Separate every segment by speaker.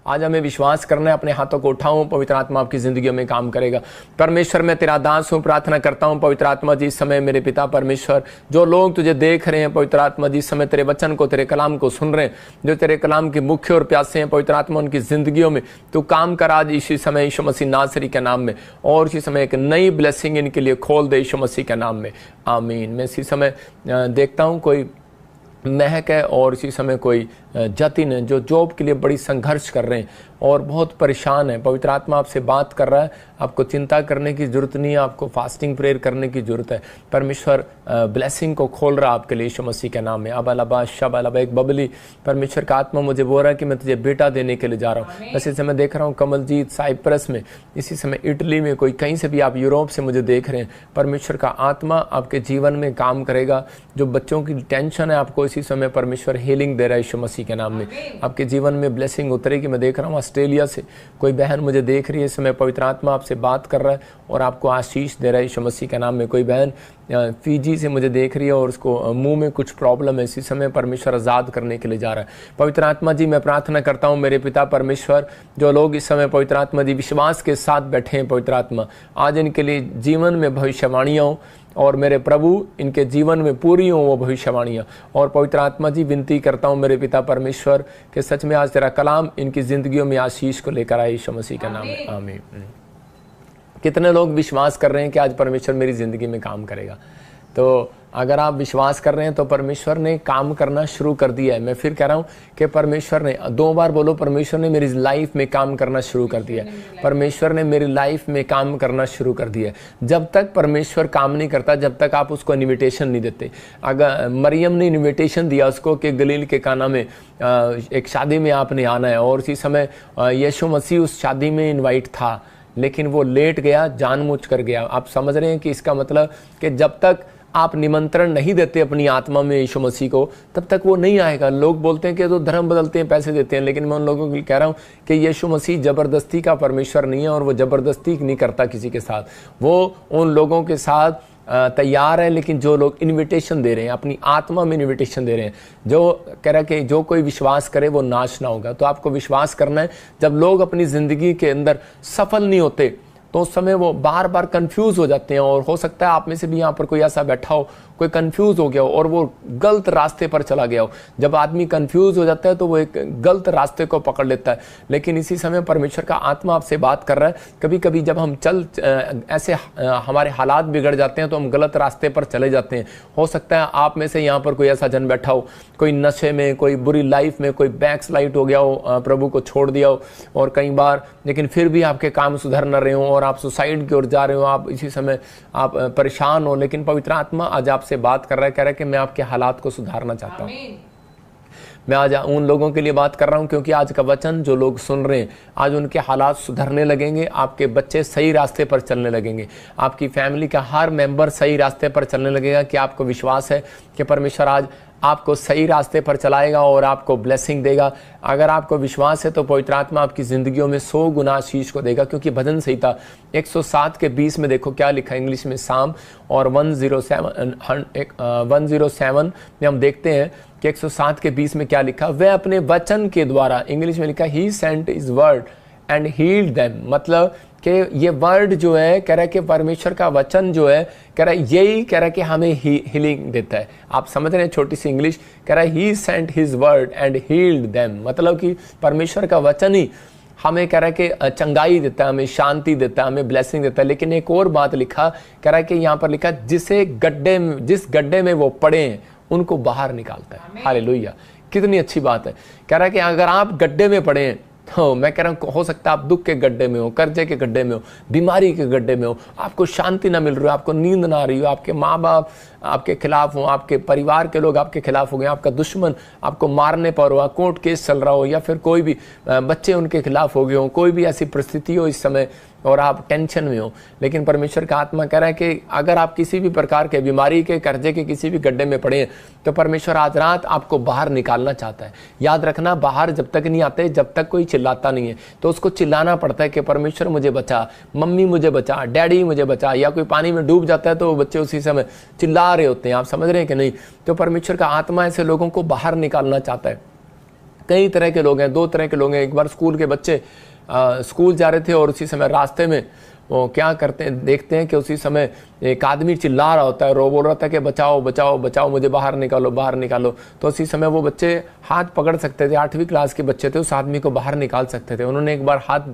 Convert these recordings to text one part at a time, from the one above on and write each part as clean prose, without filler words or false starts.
Speaker 1: आज हमें विश्वास करना है, अपने हाथों को उठाऊं, पवित्र आत्मा आपकी जिंदगी में काम करेगा। परमेश्वर मैं तेरा दास हूं, प्रार्थना करता हूं पवित्र आत्मा जी इस समय मेरे पिता परमेश्वर, जो लोग तुझे देख रहे हैं पवित्र आत्मा जी इस समय तेरे वचन को, तेरे कलाम को सुन रहे हैं, जो तेरे कलाम के मुख्य और प्यासे हैं पवित्र आत्मा, उनकी जिंदगियों में तू काम कर आज इसी समय यीशु मसीह नासरी के नाम में, और इसी समय एक नई ब्लेसिंग इनके लिए खोल दे यीशु मसीह के नाम में, आमीन। मैं इसी समय देखता हूं कोई महक है और इसी समय कोई जतिन है जो जॉब के लिए बड़ी संघर्ष कर रहे हैं और बहुत परेशान है। पवित्र आत्मा आपसे बात कर रहा है, आपको चिंता करने की जरूरत नहीं है, आपको फास्टिंग प्रेयर करने की जरूरत है। परमेश्वर ब्लेसिंग को खोल रहा है आपके लिए यीशु मसीह के नाम में। अबालबा शबालबा एक बबली परमेश्वर का आत्मा मुझे बोल रहा है कि मैं तुझे बेटा देने के लिए जा रहा हूँ। वैसे समय देख रहा हूँ कमलजीत साइप्रस में, इसी समय इटली में, कोई कहीं से भी आप यूरोप से मुझे देख रहे हैं, परमेश्वर का आत्मा आपके जीवन में काम करेगा। जो बच्चों की टेंशन है आपको इसी समय परमेश्वर हीलिंग दे रहा है यीशु मसीह के नाम में। आपके जीवन में ब्लेसिंग उतरेगी। मैं देख रहा हूँ ऑस्ट्रेलिया से कोई बहन मुझे देख रही है इस समय, पवित्र आत्मा आपसे बात कर रहा है और आपको आशीष दे रहा है यीशु मसीह के नाम में। कोई बहन फीजी से मुझे देख रही है और उसको मुंह में कुछ प्रॉब्लम है, इसी समय परमेश्वर आज़ाद करने के लिए जा रहा है। पवित्र आत्मा जी मैं प्रार्थना करता हूँ मेरे पिता परमेश्वर, जो लोग इस समय पवित्र आत्मा जी विश्वास के साथ बैठे हैं पवित्र आत्मा, आज इनके लिए जीवन में भविष्यवाणियाँ हो और मेरे प्रभु इनके जीवन में पूरी हो वो भविष्यवाणियाँ। और पवित्र आत्मा जी विनती करता हूँ मेरे पिता परमेश्वर कि सच में आज तेरा कलाम इनकी ज़िंदगियों में आशीष को लेकर आए यीशु मसीह के नाम में, आमीन। कितने लोग विश्वास कर रहे हैं कि आज परमेश्वर मेरी ज़िंदगी में काम करेगा? तो अगर आप विश्वास कर रहे हैं तो परमेश्वर ने काम करना शुरू कर दिया है। मैं फिर कह रहा हूँ कि परमेश्वर ने, 2 बार बोलो, परमेश्वर ने मेरी लाइफ में काम करना शुरू कर दिया है। परमेश्वर ने मेरी लाइफ में काम करना शुरू कर दिया है। जब तक परमेश्वर काम नहीं करता, जब तक आप उसको इन्विटेशन नहीं देते। अगर मरियम ने इन्विटेशन दिया उसको कि गलील के काना में एक शादी में आपने आना है, और इसी समय यीशु मसीह उस शादी में इन्वाइट था, लेकिन वो लेट गया, जानबूझ कर गया। आप समझ रहे हैं कि इसका मतलब कि जब तक आप निमंत्रण नहीं देते अपनी आत्मा में यीशु मसीह को, तब तक वो नहीं आएगा। लोग बोलते हैं कि तो धर्म बदलते हैं, पैसे देते हैं, लेकिन मैं उन लोगों को कह रहा हूँ कि यीशु मसीह ज़बरदस्ती का परमेश्वर नहीं है और वो ज़बरदस्ती नहीं करता किसी के साथ। वो उन लोगों के साथ तैयार है, लेकिन जो लोग इनविटेशन दे रहे हैं, अपनी आत्मा में इनविटेशन दे रहे हैं, जो कह रहा है कि जो कोई विश्वास करे वो नाश ना होगा। तो आपको विश्वास करना है। जब लोग अपनी ज़िंदगी के अंदर सफल नहीं होते तो उस समय वो बार बार कंफ्यूज हो जाते हैं, और हो सकता है आप में से भी यहाँ पर कोई ऐसा बैठा हो, कोई कंफ्यूज हो गया हो और वो गलत रास्ते पर चला गया हो। जब आदमी कंफ्यूज हो जाता है तो वो एक गलत रास्ते को पकड़ लेता है। लेकिन इसी समय परमेश्वर का आत्मा आपसे बात कर रहा है। कभी कभी जब हम ऐसे हमारे हालात बिगड़ जाते हैं तो हम गलत रास्ते पर चले जाते हैं। हो सकता है आप में से यहाँ पर कोई ऐसा जन बैठा हो, कोई नशे में, कोई बुरी लाइफ में, कोई बैकस्लाइड हो गया हो, प्रभु को छोड़ दिया हो और कई बार, लेकिन फिर भी आपके काम सुधर न रहे हो और आप सुसाइड की ओर जा रहे हो, आप इसी समय आप परेशान हो। लेकिन पवित्र आत्मा आज आपसे बात कर रहा है, कह रहा है कि मैं आपके हालात को सुधारना चाहता हूँ। मैं आज उन लोगों के लिए बात कर रहा हूं क्योंकि आज का वचन जो लोग सुन रहे हैं, आज उनके हालात सुधरने लगेंगे, आपके बच्चे सही रास्ते पर चलने लगेंगे, आपकी फैमिली का हर मेंबर सही रास्ते पर चलने लगेगा। कि आपको विश्वास है कि परमेश्वर आज आपको सही रास्ते पर चलाएगा और आपको ब्लेसिंग देगा। अगर आपको विश्वास है तो पवित्र आत्मा आपकी ज़िंदगियों में 100 गुना आशीष को देगा। क्योंकि भजन संहिता 107 के 20 में देखो क्या लिखा है इंग्लिश में, साम और 107 में हम देखते हैं कि 107 के 20 में क्या लिखा, वह अपने वचन के द्वारा, इंग्लिश में लिखा he sent his word and healed them. मतलब कि ये वर्ड जो है, कह रहा है कि परमेश्वर का वचन जो है, कह रहा है यही कह रहा है कि हमें हीलिंग देता है। आप समझ रहे हैं छोटी सी इंग्लिश, कह रहा है he sent his word and healed them. मतलब कि परमेश्वर का वचन ही हमें कह रहा है कि चंगाई देता है, हमें शांति देता है, हमें ब्लेसिंग देता है। लेकिन एक और बात लिखा, कह रहा है कि यहाँ पर लिखा जिस गड्ढे में वो पड़े हैं उनको बाहर निकालता है। हालेलुया, कितनी अच्छी बात है। कह रहा है कि अगर आप गड्ढे में पड़े हैं तो मैं कह रहा हूँ, हो सकता है आप दुख के गड्ढे में हो, कर्जे के गड्ढे में हो, बीमारी के गड्ढे में हो, आपको शांति ना मिल रही हो, आपको नींद ना आ रही हो, आपके माँ बाप आपके खिलाफ हो, आपके परिवार के लोग आपके खिलाफ हो गए, आपका दुश्मन आपको मारने पर हो, कोर्ट केस चल रहा हो, या फिर कोई भी बच्चे उनके खिलाफ हो गए हो, कोई भी ऐसी परिस्थिति हो इस समय और आप टेंशन में हो। लेकिन परमेश्वर का आत्मा कह रहा है कि अगर आप किसी भी प्रकार के बीमारी के, कर्जे के किसी भी गड्ढे में पड़े हैं तो परमेश्वर आज रात आपको बाहर निकालना चाहता है। याद रखना, बाहर जब तक नहीं आते, जब तक कोई चिल्लाता नहीं है, तो उसको चिल्लाना पड़ता है कि परमेश्वर मुझे बचा, मम्मी मुझे बचा, डैडी मुझे बचा। या कोई पानी में डूब जाता है तो वो बच्चे उसी समय चिल्ला रहे होते हैं। आप समझ रहे हैं कि नहीं? तो परमेश्वर का आत्मा ऐसे लोगों को बाहर निकालना चाहता है। कई तरह के लोग हैं, दो तरह के लोग हैं। एक बार स्कूल के बच्चे स्कूल जा रहे थे और उसी समय रास्ते में वो क्या करते हैं, देखते हैं कि उसी समय एक आदमी चिल्ला रहा होता है, रो बोल रहा था कि बचाओ बचाओ बचाओ, मुझे बाहर निकालो बाहर निकालो। तो उसी समय वो बच्चे हाथ पकड़ सकते थे, 8वीं क्लास के बच्चे थे, उस आदमी को बाहर निकाल सकते थे। उन्होंने एक बार हाथ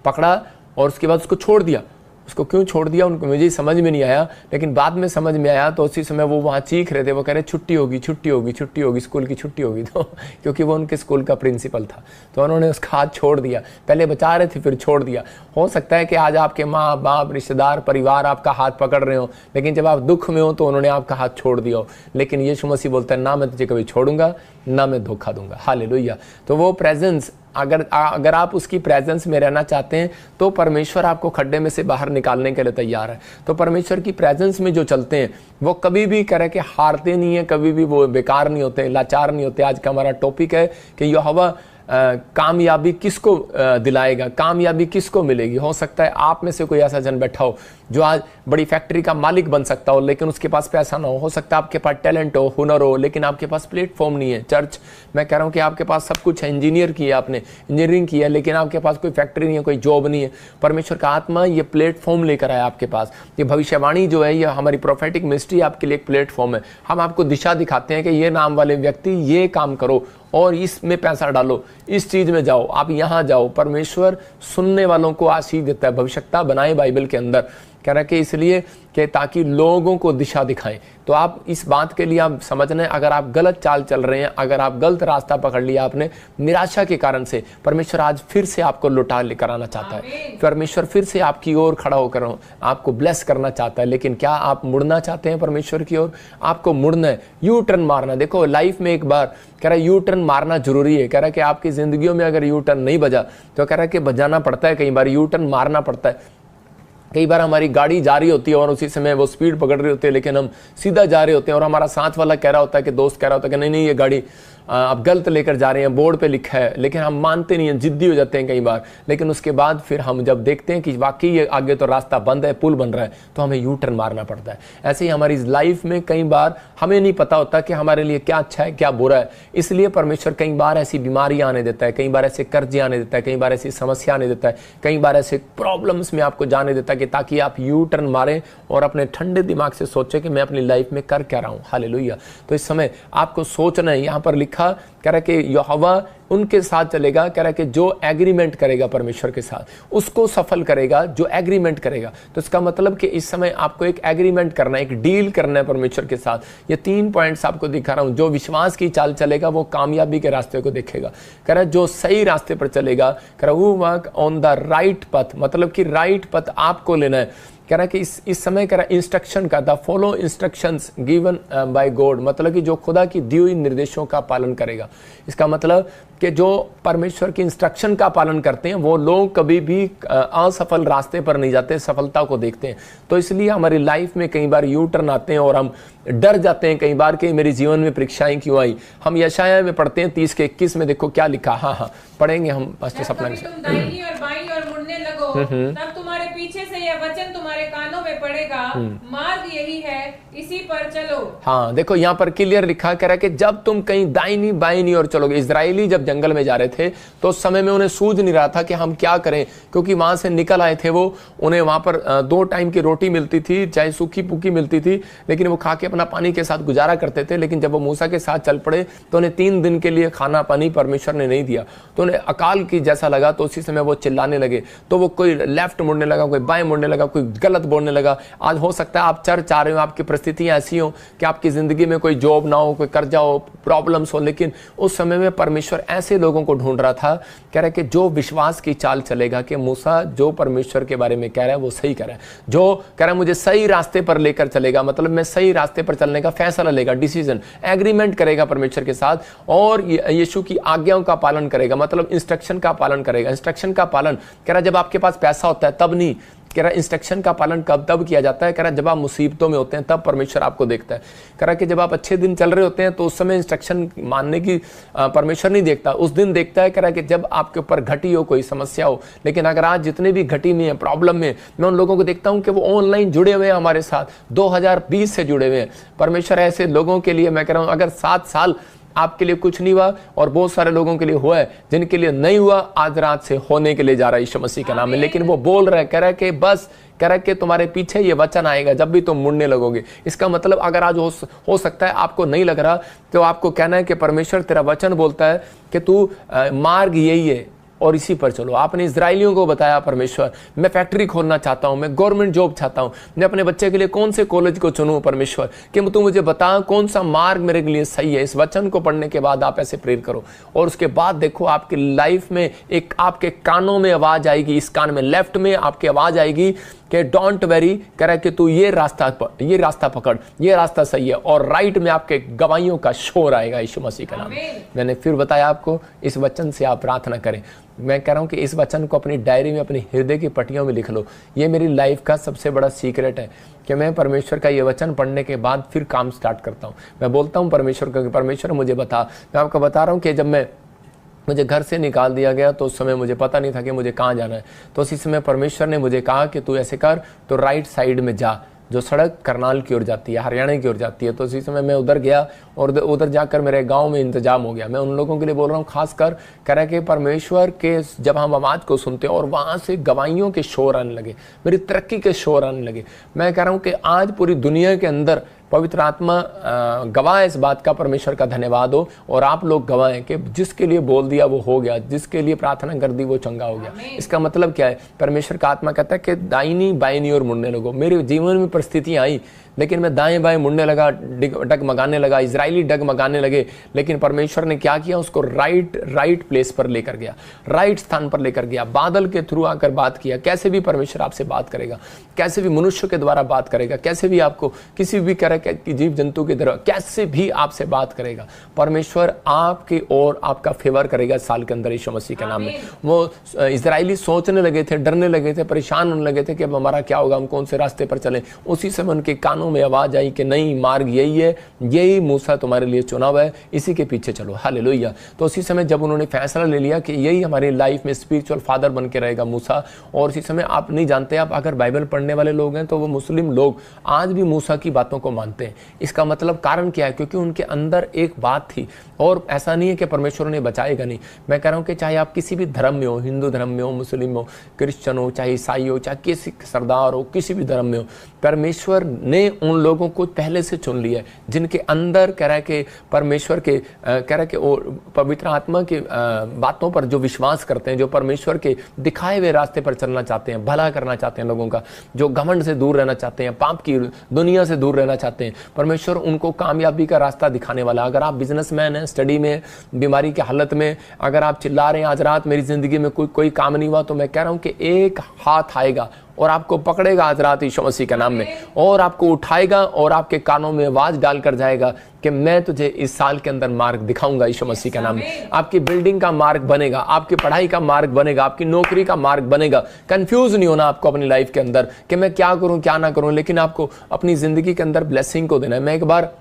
Speaker 1: पकड़ा और उसके बाद उसको छोड़ दिया। उसको क्यों छोड़ दिया उनको मुझे समझ में नहीं आया, लेकिन बाद में समझ में आया। तो उसी समय वो वहाँ चीख रहे थे, वो कह रहे छुट्टी होगी छुट्टी होगी छुट्टी होगी, स्कूल की छुट्टी होगी। तो क्योंकि वो उनके स्कूल का प्रिंसिपल था, तो उन्होंने उसका हाथ छोड़ दिया। पहले बचा रहे थे फिर छोड़ दिया। हो सकता है कि आज आपके माँ बाप रिश्तेदार परिवार आपका हाथ पकड़ रहे हो, लेकिन जब आप दुख में हो तो उन्होंने आपका हाथ छोड़ दिया हो। लेकिन यीशु मसीह बोलता है ना मैं तुझे कभी छोड़ूंगा ना मैं धोखा दूंगा। हालेलुया। तो वो प्रेजेंस अगर आप उसकी प्रेजेंस में रहना चाहते हैं तो परमेश्वर आपको खड्डे में से बाहर निकालने के लिए तैयार है। तो परमेश्वर की प्रेजेंस में जो चलते हैं वो कभी भी करे कि हारते नहीं है, कभी भी वो बेकार नहीं होते, लाचार नहीं होते। आज का हमारा टॉपिक है कि यहोवा कामयाबी किसको दिलाएगा, कामयाबी किसको मिलेगी। हो सकता है आप में से कोई ऐसा जन बैठा हो जो आज बड़ी फैक्ट्री का मालिक बन सकता हो, लेकिन उसके पास पैसा ना हो सकता है आपके पास टैलेंट हो, हुनर हो, लेकिन आपके पास प्लेटफॉर्म नहीं है। चर्च मैं कह रहा हूँ कि आपके पास सब कुछ है, इंजीनियर किया आपने, इंजीनियरिंग की है, लेकिन आपके पास कोई फैक्ट्री नहीं है, कोई जॉब नहीं है। परमेश्वर का आत्मा ये प्लेटफॉर्म लेकर आया आपके पास। ये भविष्यवाणी जो है, ये हमारी प्रोफेटिक मिनिस्ट्री आपके लिए एक प्लेटफॉर्म है। हम आपको दिशा दिखाते हैं कि ये नाम वाले व्यक्ति ये काम करो और इसमें पैसा डालो, इस चीज में जाओ, आप यहाँ जाओ। परमेश्वर सुनने वालों को आशीष देता है। भविष्यता बनाए बाइबल के अंदर कह रहा है कि इसलिए कि ताकि लोगों को दिशा दिखाएं। तो आप इस बात के लिए आप समझना है, अगर आप गलत चाल चल रहे हैं, अगर आप गलत रास्ता पकड़ लिया आपने निराशा के कारण से, परमेश्वर आज फिर से आपको लौटा लेकर आना चाहता है। परमेश्वर फिर से आपकी ओर खड़ा होकर आपको ब्लेस करना चाहता है। लेकिन क्या आप मुड़ना चाहते हैं परमेश्वर की ओर? आपको मुड़ना है, यू टर्न मारना। देखो लाइफ में एक बार कह रहा है यू टर्न मारना जरूरी है। कह रहा है कि आपकी जिंदगियों में अगर यू टर्न नहीं बजा तो कह रहा है कि बजाना पड़ता है, कई बार यू टर्न मारना पड़ता है। कई बार हमारी गाड़ी जा रही होती है और उसी समय वो स्पीड पकड़ रही होती है, लेकिन हम सीधा जा रहे होते हैं और हमारा साथ वाला कह रहा होता है कि दोस्त कह रहा होता है कि नहीं नहीं ये गाड़ी आप गलत लेकर जा रहे हैं, बोर्ड पे लिखा है, लेकिन हम मानते नहीं हैं, जिद्दी हो जाते हैं कई बार। लेकिन उसके बाद फिर हम जब देखते हैं कि वाकई ये आगे तो रास्ता बंद है, पुल बन रहा है, तो हमें यू टर्न मारना पड़ता है। ऐसे ही हमारी लाइफ में कई बार हमें नहीं पता होता कि हमारे लिए क्या अच्छा है क्या बुरा है। इसलिए परमेश्वर कई बार ऐसी बीमारियां आने देता है, कई बार ऐसे कर्जे आने देता है, कई बार ऐसी समस्या आने देता है, कई बार ऐसे प्रॉब्लम्स में आपको जाने देता है कि ताकि आप यू टर्न मारें और अपने ठंडे दिमाग से सोचें कि मैं अपनी लाइफ में कर क्या रहा हूँ। हालेलुया। तो इस समय आपको सोचना है। यहाँ पर लिखा कह रहा कि यहोवा उनके साथ चलेगा। कह रहा कि जो एग्रीमेंट करेगा परमेश्वर के साथ उसको सफल करेगा, जो एग्रीमेंट करेगा। तो इसका मतलब कि इस समय आपको एक एग्रीमेंट करना है, एक डील करना है परमेश्वर के साथ। ये 3 पॉइंट्स आपको दिखा रहा हूं। जो विश्वास की चाल चलेगा वो कामयाबी के रास्ते को देखेगा। कह रहा जो सही रास्ते पर चलेगा, कह रहा वो वर्क ऑन द राइट पथ, मतलब कि राइट पथ आपको लेना है। कह रहा है कि इस समय कह रहा है इंस्ट्रक्शन का, the follow instructions given by God, मतलब कि जो खुदा की दी हुई निर्देशों का पालन करेगा। इसका मतलब कि जो परमेश्वर की इंस्ट्रक्शन का पालन करते हैं वो लोग कभी भी असफल रास्ते पर नहीं जाते, सफलता को देखते हैं। तो इसलिए हमारी लाइफ में कई बार यू टर्न आते हैं और हम डर जाते हैं कई बार कि मेरे जीवन में परीक्षाएं क्यों आई। हम यशाया में पढ़ते हैं 30 के 21 में, देखो क्या लिखा। हाँ पढ़ेंगे हम पास्टर सपना के साथ।
Speaker 2: तुम दाहिनी और बाईं ओर मुड़ने लगो, तब तुम्हारे पीछे से यह वचन तुम्हारे कानों में पड़ेगा, मार्ग यही है, इसी पर चलो। हाँ
Speaker 1: देखो यहाँ पर क्लियर लिखा कह रहा है कि जब तुम कहीं दाहिनी बाईं ओर चलोगे। इजरायली जब जंगल में जा रहे थे तो उस समय में उन्हें सूझ नहीं रहा था कि हम क्या करें, क्योंकि वहां से निकल आए थे वो। उन्हें वहां पर 2 टाइम की रोटी मिलती थी, चाहे सूखी पुकी मिलती थी, लेकिन वो खा के अपना पानी के साथ गुजारा करते थे। लेकिन जब वो मूसा के साथ चल पड़े तो उन्हें 3 दिन के लिए खाना पानी परमेश्वर ने नहीं दिया, तो उन्हें अकाल की जैसा लगा। तो उसी समय वो चिल्लाने लगे, तो वो कोई लेफ्ट मुड़ने लगा, कोई बाएं मुड़ने लगा, कोई गलत बोलने लगा। आज हो सकता है आप चर्च आ रहे हो, आपकी परिस्थितियां ऐसी हो कि आपकी जिंदगी में कोई जॉब ना हो, कोई कर्जा हो, प्रॉब्लम्स हो, लेकिन उस समय में परमेश्वर ऐसे लोगों को ढूंढ रहा था। कह रहा है कि जो विश्वास की चाल चलेगा, कि मूसा जो परमेश्वर के बारे में कह रहा है वो सही कह रहा है, जो कह रहा है मुझे सही रास्ते पर लेकर चलेगा, मतलब मैं सही रास्ते पर चलने का फैसला लेगा, डिसीजन एग्रीमेंट करेगा परमेश्वर के साथ, और यीशु की आज्ञाओं का पालन करेगा, मतलब इंस्ट्रक्शन का पालन करेगा। इंस्ट्रक्शन का पालन कह रहा जब आपके पास पैसा होता है तब नहीं, कह रहा इंस्ट्रक्शन का पालन कब तब किया जाता है, कह रहा जब आप मुसीबतों में होते हैं तब परमेश्वर आपको देखता है। कह रहा कि जब आप अच्छे दिन चल रहे होते हैं तो उस समय इंस्ट्रक्शन मानने की परमेश्वर नहीं देखता, उस दिन देखता है। कह रहा कि जब आपके ऊपर घटी हो, कोई समस्या हो। लेकिन अगर आज जितने भी घटी में है, प्रॉब्लम में, मैं उन लोगों को देखता हूं कि वो ऑनलाइन जुड़े हुए हैं हमारे साथ, 2020 से जुड़े हुए हैं। परमेश्वर ऐसे लोगों के लिए मैं कह रहा हूं, अगर 7 साल आपके लिए कुछ नहीं हुआ और बहुत सारे लोगों के लिए हुआ है, जिनके लिए नहीं हुआ आज रात से होने के लिए जा रहा है यीशु मसीह के नाम में। लेकिन वो बोल रहा है, कह रहा है कि बस कह रहा है कि तुम्हारे पीछे ये वचन आएगा जब भी तुम मुड़ने लगोगे। इसका मतलब अगर आज हो सकता है आपको नहीं लग रहा, तो आपको कहना है कि परमेश्वर तेरा वचन बोलता है कि तू मार्ग यही है और इसी पर चलो। आपने इजराइलियों को बताया, परमेश्वर मैं फैक्ट्री खोलना चाहता हूं, मैं गवर्नमेंट जॉब चाहता हूं, मैं अपने बच्चे के लिए कौन से कॉलेज को चुनूं परमेश्वर, कि तू मुझे बता कौन सा मार्ग मेरे लिए सही है। इस वचन को पढ़ने के बाद आप ऐसे प्रेयर करो और उसके बाद देखो आपकी लाइफ में एक आपके कानों में आवाज आएगी, इस कान में लेफ्ट में आपकी आवाज आएगी कि डोंट वेरी, कह रहा है कि तू ये रास्ता पकड़, ये रास्ता सही है। और राइट में आपके गवाहियों का शोर आएगा यीशु मसीह का नाम। मैंने फिर बताया आपको, इस वचन से आप प्रार्थना करें। मैं कह रहा हूं कि इस वचन को अपनी डायरी में, अपनी हृदय की पट्टियों में लिख लो। ये मेरी लाइफ का सबसे बड़ा सीक्रेट है कि मैं परमेश्वर का ये वचन पढ़ने के बाद फिर काम स्टार्ट करता हूं। मैं बोलता हूं परमेश्वर का, परमेश्वर मुझे बता। मैं आपको बता रहा हूं कि जब मुझे घर से निकाल दिया गया तो उस समय मुझे पता नहीं था कि मुझे कहाँ जाना है। तो उसी समय परमेश्वर ने मुझे कहा कि तू ऐसे कर, तो राइट साइड में जा, जो सड़क करनाल की ओर जाती है, हरियाणा की ओर जाती है। तो उसी समय मैं उधर गया और उधर जाकर मेरे गांव में इंतजाम हो गया। मैं उन लोगों के लिए बोल रहा हूँ, खासकर कह रहा है कि परमेश्वर के जब हम आवाज़ को सुनते हैं और वहाँ से गवाहियों के शोर आने लगे, मेरी तरक्की के शोर आने लगे। मैं कह रहा हूँ कि आज पूरी दुनिया के अंदर पवित्र आत्मा गवाह इस बात का, परमेश्वर का धन्यवाद हो। और आप लोग गवाह हैं कि जिसके लिए बोल दिया वो हो गया, जिसके लिए प्रार्थना कर दी वो चंगा हो गया। इसका मतलब क्या है? परमेश्वर का आत्मा कहता है कि दाहिनी बाईनी ओर मुड़ने लगो। मेरे जीवन में परिस्थितियां आई, लेकिन मैं दाएं बाएं मुड़ने लगा, डगमगाने लगा, इजरायली डगमगाने लगे। लेकिन परमेश्वर ने क्या किया? उसको राइट प्लेस पर लेकर गया, राइट स्थान पर लेकर गया। बादल के थ्रू आकर बात किया। कैसे भी परमेश्वर आपसे बात करेगा, कैसे भी मनुष्य के द्वारा बात करेगा, कैसे भी आपको किसी भी तरह के जीव जंतु के द्वारा कैसे भी आपसे बात करेगा। परमेश्वर आपकी ओर आपका फेवर करेगा साल के अंदर यीशु मसीह के नाम में। वो इजरायली सोचने लगे थे, डरने लगे थे, परेशान होने लगे थे कि अब हमारा क्या होगा, हम कौन से रास्ते पर चलें। उसी समय उनके कानों में आवाज आई कि नहीं, मार्ग यही है, यही मूसा तुम्हारे लिए चुना हुआ है, इसी के पीछे चलो। हालेलुया। तो उसी समय जब उन्होंने फैसला ले लिया कि यही हमारी लाइफ में स्पिरिचुअल फादर बन के रहेगा मूसा। और उसी समय आप नहीं जानते, आप अगर बाइबल पढ़ने वाले लोग हैं तो वो मुस्लिम लोग आज भी मूसा की बातों को मानते हैं। इसका मतलब कारण क्या है? क्योंकि उनके अंदर एक बात थी। और ऐसा नहीं है कि परमेश्वर उन्हें बचाएगा नहीं। मैं कह रहा हूं कि चाहे आप किसी भी धर्म में हो, हिंदू धर्म में हो, मुस्लिम हो, क्रिश्चियन हो, चाहे ईसाई हो, चाहे किसी सरदार हो, किसी भी धर्म में हो, परमेश्वर ने उन लोगों को पहले से चुन लिया है जिनके अंदर कह रहा है कि परमेश्वर के कह रहा है कि पवित्र आत्मा की बातों पर जो विश्वास करते हैं, जो परमेश्वर के दिखाए हुए रास्ते पर चलना चाहते हैं, भला करना चाहते हैं लोगों का, जो घमंड से दूर रहना चाहते हैं, पाप की दुनिया से दूर रहना चाहते हैं, परमेश्वर उनको कामयाबी का रास्ता दिखाने वाला। अगर आप बिजनेसमैन हैं, स्टडी में, बीमारी की हालत में, अगर आप चिल्ला रहे हैं आज रात मेरी जिंदगी में कोई काम नहीं हुआ, तो मैं कह रहा हूं कि एक हाथ आएगा और आपको पकड़ेगा आज रात यीशु मसीह के नाम में, और आपको उठाएगा और आपके कानों में आवाज डालकर जाएगा कि मैं तुझे इस साल के अंदर मार्ग दिखाऊंगा यीशु मसीह के नाम में। आपकी बिल्डिंग का मार्ग बनेगा, आपकी पढ़ाई का मार्ग बनेगा, आपकी नौकरी का मार्ग बनेगा। कंफ्यूज नहीं होना आपको अपनी लाइफ के अंदर कि मैं क्या करूं क्या ना करूं, लेकिन आपको अपनी जिंदगी के अंदर ब्लेसिंग को देना है। मैं एक बार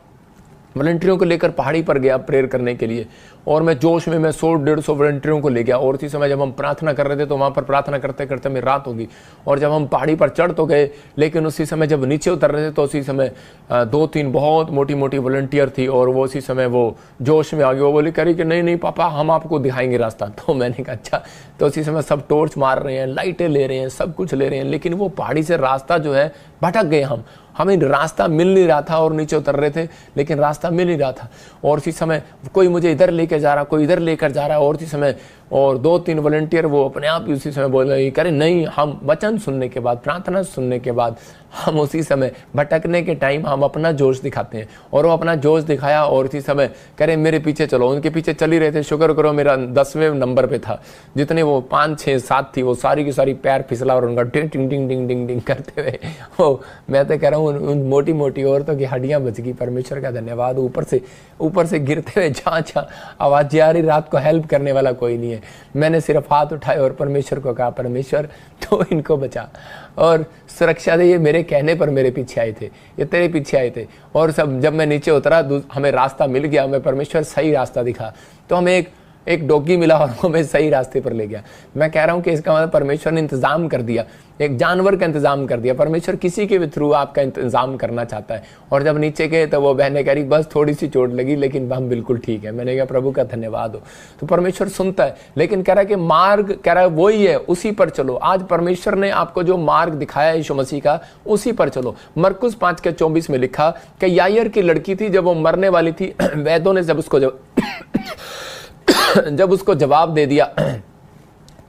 Speaker 1: वॉलंटियरों को लेकर पहाड़ी पर गया प्रेयर करने के लिए, और मैं जोश में मैं 100-150 वॉलंटियरों को ले गया। और इसी समय जब हम प्रार्थना कर रहे थे तो वहाँ पर प्रार्थना करते करते मेरी रात होगी। और जब हम पहाड़ी पर चढ़ तो गए, लेकिन उसी समय जब नीचे उतर रहे थे तो उसी समय 2-3 बहुत मोटी मोटी वॉलंटियर थी, और वो उसी समय वो जोश में आ गई। वो बोली करी कि नहीं नहीं पापा, हम आपको दिखाएंगे रास्ता। तो मैंने कहा अच्छा। तो उसी समय सब टॉर्च मार रहे हैं, लाइटें ले रहे हैं, सब कुछ ले रहे हैं, लेकिन वो पहाड़ी से रास्ता जो है भटक गए हमें रास्ता मिल नहीं रहा था। और नीचे उतर रहे थे लेकिन रास्ता मिल नहीं रहा था। और उसी समय कोई मुझे इधर लेकर जा रहा, कोई इधर लेकर जा रहा है। और उसी समय और 2-3 वॉलंटियर वो अपने आप ही उसी समय बोल रहे करें नहीं, हम वचन सुनने के बाद, प्रार्थना सुनने के बाद, हम उसी समय भटकने के टाइम हम अपना जोश दिखाते हैं। और वो अपना जोश दिखाया और उसी समय करें मेरे पीछे चलो। उनके पीछे चल ही रहे थे। शुक्र करो मेरा 10वें नंबर पे था। जितने वो 5, 6, 7 थी वो सारी की सारी पैर फिसला और उनका टिंग टिंग टिंग टिंग टिंग टिंग करते हुए वो, मैं तो कह रहा हूँ उन मोटी मोटी औरतों की हड्डियां बच गई। परमेश्वर का धन्यवाद। ऊपर से गिरते हुए जहाँ आवाज आ रही, रात को हेल्प करने वाला कोई नहीं है। मैंने सिर्फ हाथ उठाए और परमेश्वर को कहा परमेश्वर तो इनको बचा और सुरक्षा दे। ये मेरे कहने पर मेरे पीछे आए थे, ये तेरे पीछे आए थे। और सब जब मैं नीचे उतरा हमें रास्ता मिल गया, हमें परमेश्वर सही रास्ता दिखा। तो हम एक एक डॉगी मिला और वो मैं सही रास्ते पर ले गया। मैं कह रहा हूं कि इसका मतलब परमेश्वर ने इंतजाम कर दिया, एक जानवर का इंतजाम कर दिया। परमेश्वर किसी के भी थ्रू आपका इंतजाम करना चाहता है। और जब नीचे गए तो वो बहनें कह रही बस थोड़ी सी चोट लगी लेकिन हम बिल्कुल ठीक है। मैंने कहा प्रभु का धन्यवाद हो। तो परमेश्वर सुनता है, लेकिन कह रहा है कि मार्ग कह रहा है वही है, उसी पर चलो। आज परमेश्वर ने आपको जो मार्ग दिखाया यीशु मसीह का, उसी पर चलो। मरकुस 5:24 में लिखा कि यायर की लड़की थी, जब वो मरने वाली थी, वैद्यों ने जब उसको जवाब दे दिया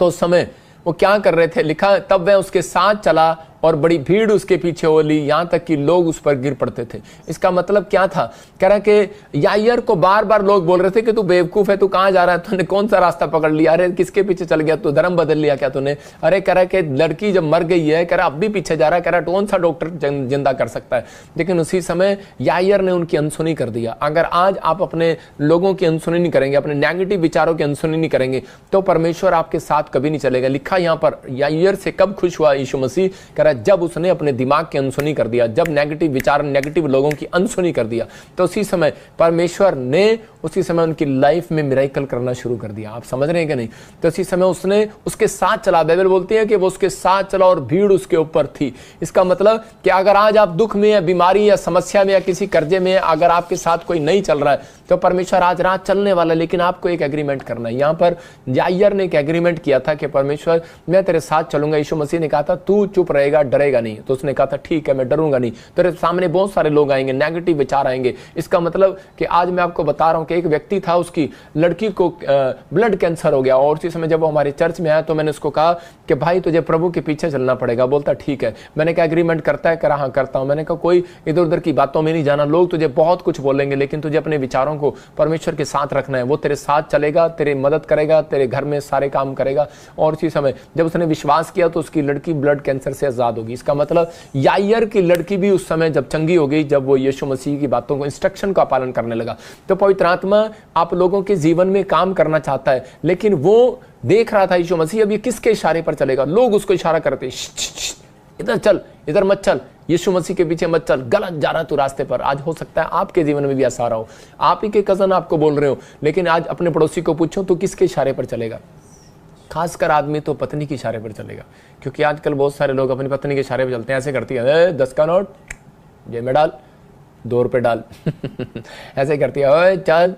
Speaker 1: तो उस समय वो क्या कर रहे थे, लिखा तब वह उसके साथ चला और बड़ी भीड़ उसके पीछे हो ली, यहां तक कि लोग उस पर गिर पड़ते थे। इसका मतलब क्या था, कह रहा कि यायर को बार बार लोग बोल रहे थे कि तू बेवकूफ है, तू कहां जा रहा है, तूने कौन सा रास्ता पकड़ लिया, अरे किसके पीछे चल गया, तू धर्म बदल लिया क्या तूने, अरे कह रहा कि लड़की जब मर गई है, कह रहा अब भी पीछे जा रहा है, कह रहा कौन सा डॉक्टर जिंदा कर सकता है। लेकिन उसी समय यायर ने उनकी अनसुनी कर दिया। अगर आज आप अपने लोगों की अनसुनी नहीं करेंगे, अपने नेगेटिव विचारों की अनसुनी नहीं करेंगे, तो परमेश्वर आपके साथ कभी नहीं चलेगा। लिखा यहां पर यायर से कब खुश हुआ यीशु मसीह, कह रहा जब उसने अपने दिमाग की अनसुनी कर दिया, जब नेगेटिव विचार, नेगेटिव लोगों की अनसुनी कर दिया, तो उसी समय परमेश्वर ने उसी समय उनकी लाइफ में मिरेकल करना शुरू कर दिया। आप समझ रहे हैं कि नहीं? तो उसी समय उसने उसके साथ चला। बाइबल बोलती है कि वो उसके साथ चला और भीड़ उसके ऊपर थी। इसका मतलब कि अगर आज आप दुख में या बीमारी या समस्या में या किसी कर्जे में, अगर आपके साथ कोई नहीं चल रहा है, तो परमेश्वर आज रात चलने वाला है। लेकिन आपको एक एग्रीमेंट करना है। यहां पर यायर ने एक एग्रीमेंट किया था कि परमेश्वर मैं तेरे साथ चलूंगा। यीशु मसीह ने कहा था तू चुप रहेगा, डरेगा नहीं। तो उसने कहा था ठीक है, मैं डरूंगा नहीं। तेरे सामने बहुत सारे लोग आएंगे, नेगेटिव विचार आएंगे। इसका मतलब कि आज मैं आपको बता रहा हूं कि एक व्यक्ति था, उसकी लड़की को ब्लड कैंसर हो गया, और उसी समय जब वो हमारे चर्च में आया तो मैंने उसको कहा कि भाई तुझे प्रभु के पीछे चलना पड़ेगा। बोलता ठीक है। मैंने कहा एग्रीमेंट करता है? करा हाँ करता हूं। मैंने कहा कोई इधर उधर की बातों में नहीं जाना, लोग तुझे बहुत कुछ बोलेंगे, लेकिन तुझे अपने विचारों को परमेश्वर के साथ रखना है। वो तेरे साथ चलेगा, तेरी मदद करेगा, तेरे घर में सारे काम करेगा। और उसी समय जब उसने विश्वास किया तो उसकी लड़की ब्लड कैंसर से आजाद होगी। इसका मतलब यायर की लड़की भी उस समय जब चंगी हो गई, जब वो यीशु मसीह की बातों को, इंस्ट्रक्शन का पालन करने लगा। तो पवित्र आत्मा आप लोगों के जीवन में काम करना चाहता है, लेकिन वो देख रहा था यीशु मसीह अब ये किसके इशारे पर चलेगा। लोग उसको इशारा करते, इधर चल, इधर मत चल, यीशु मसीह के पीछे मत चल, गलत जा रहा तू रास्ते पर। आज हो सकता है आपके जीवन में भी ऐसा रहा हो, आप ही के कजन आपको बोल रहे हो, लेकिन आज अपने पड़ोसी को पूछो तो किसके इशारे पर चलेगा। खासकर आदमी तो पत्नी के इशारे पर चलेगा, क्योंकि आजकल बहुत सारे लोग अपनी पत्नी के इशारे पर चलते हैं। ऐसे करती है 10 का नोट जेब में डाल, 2 रुपए डाल ऐसे करती है, चल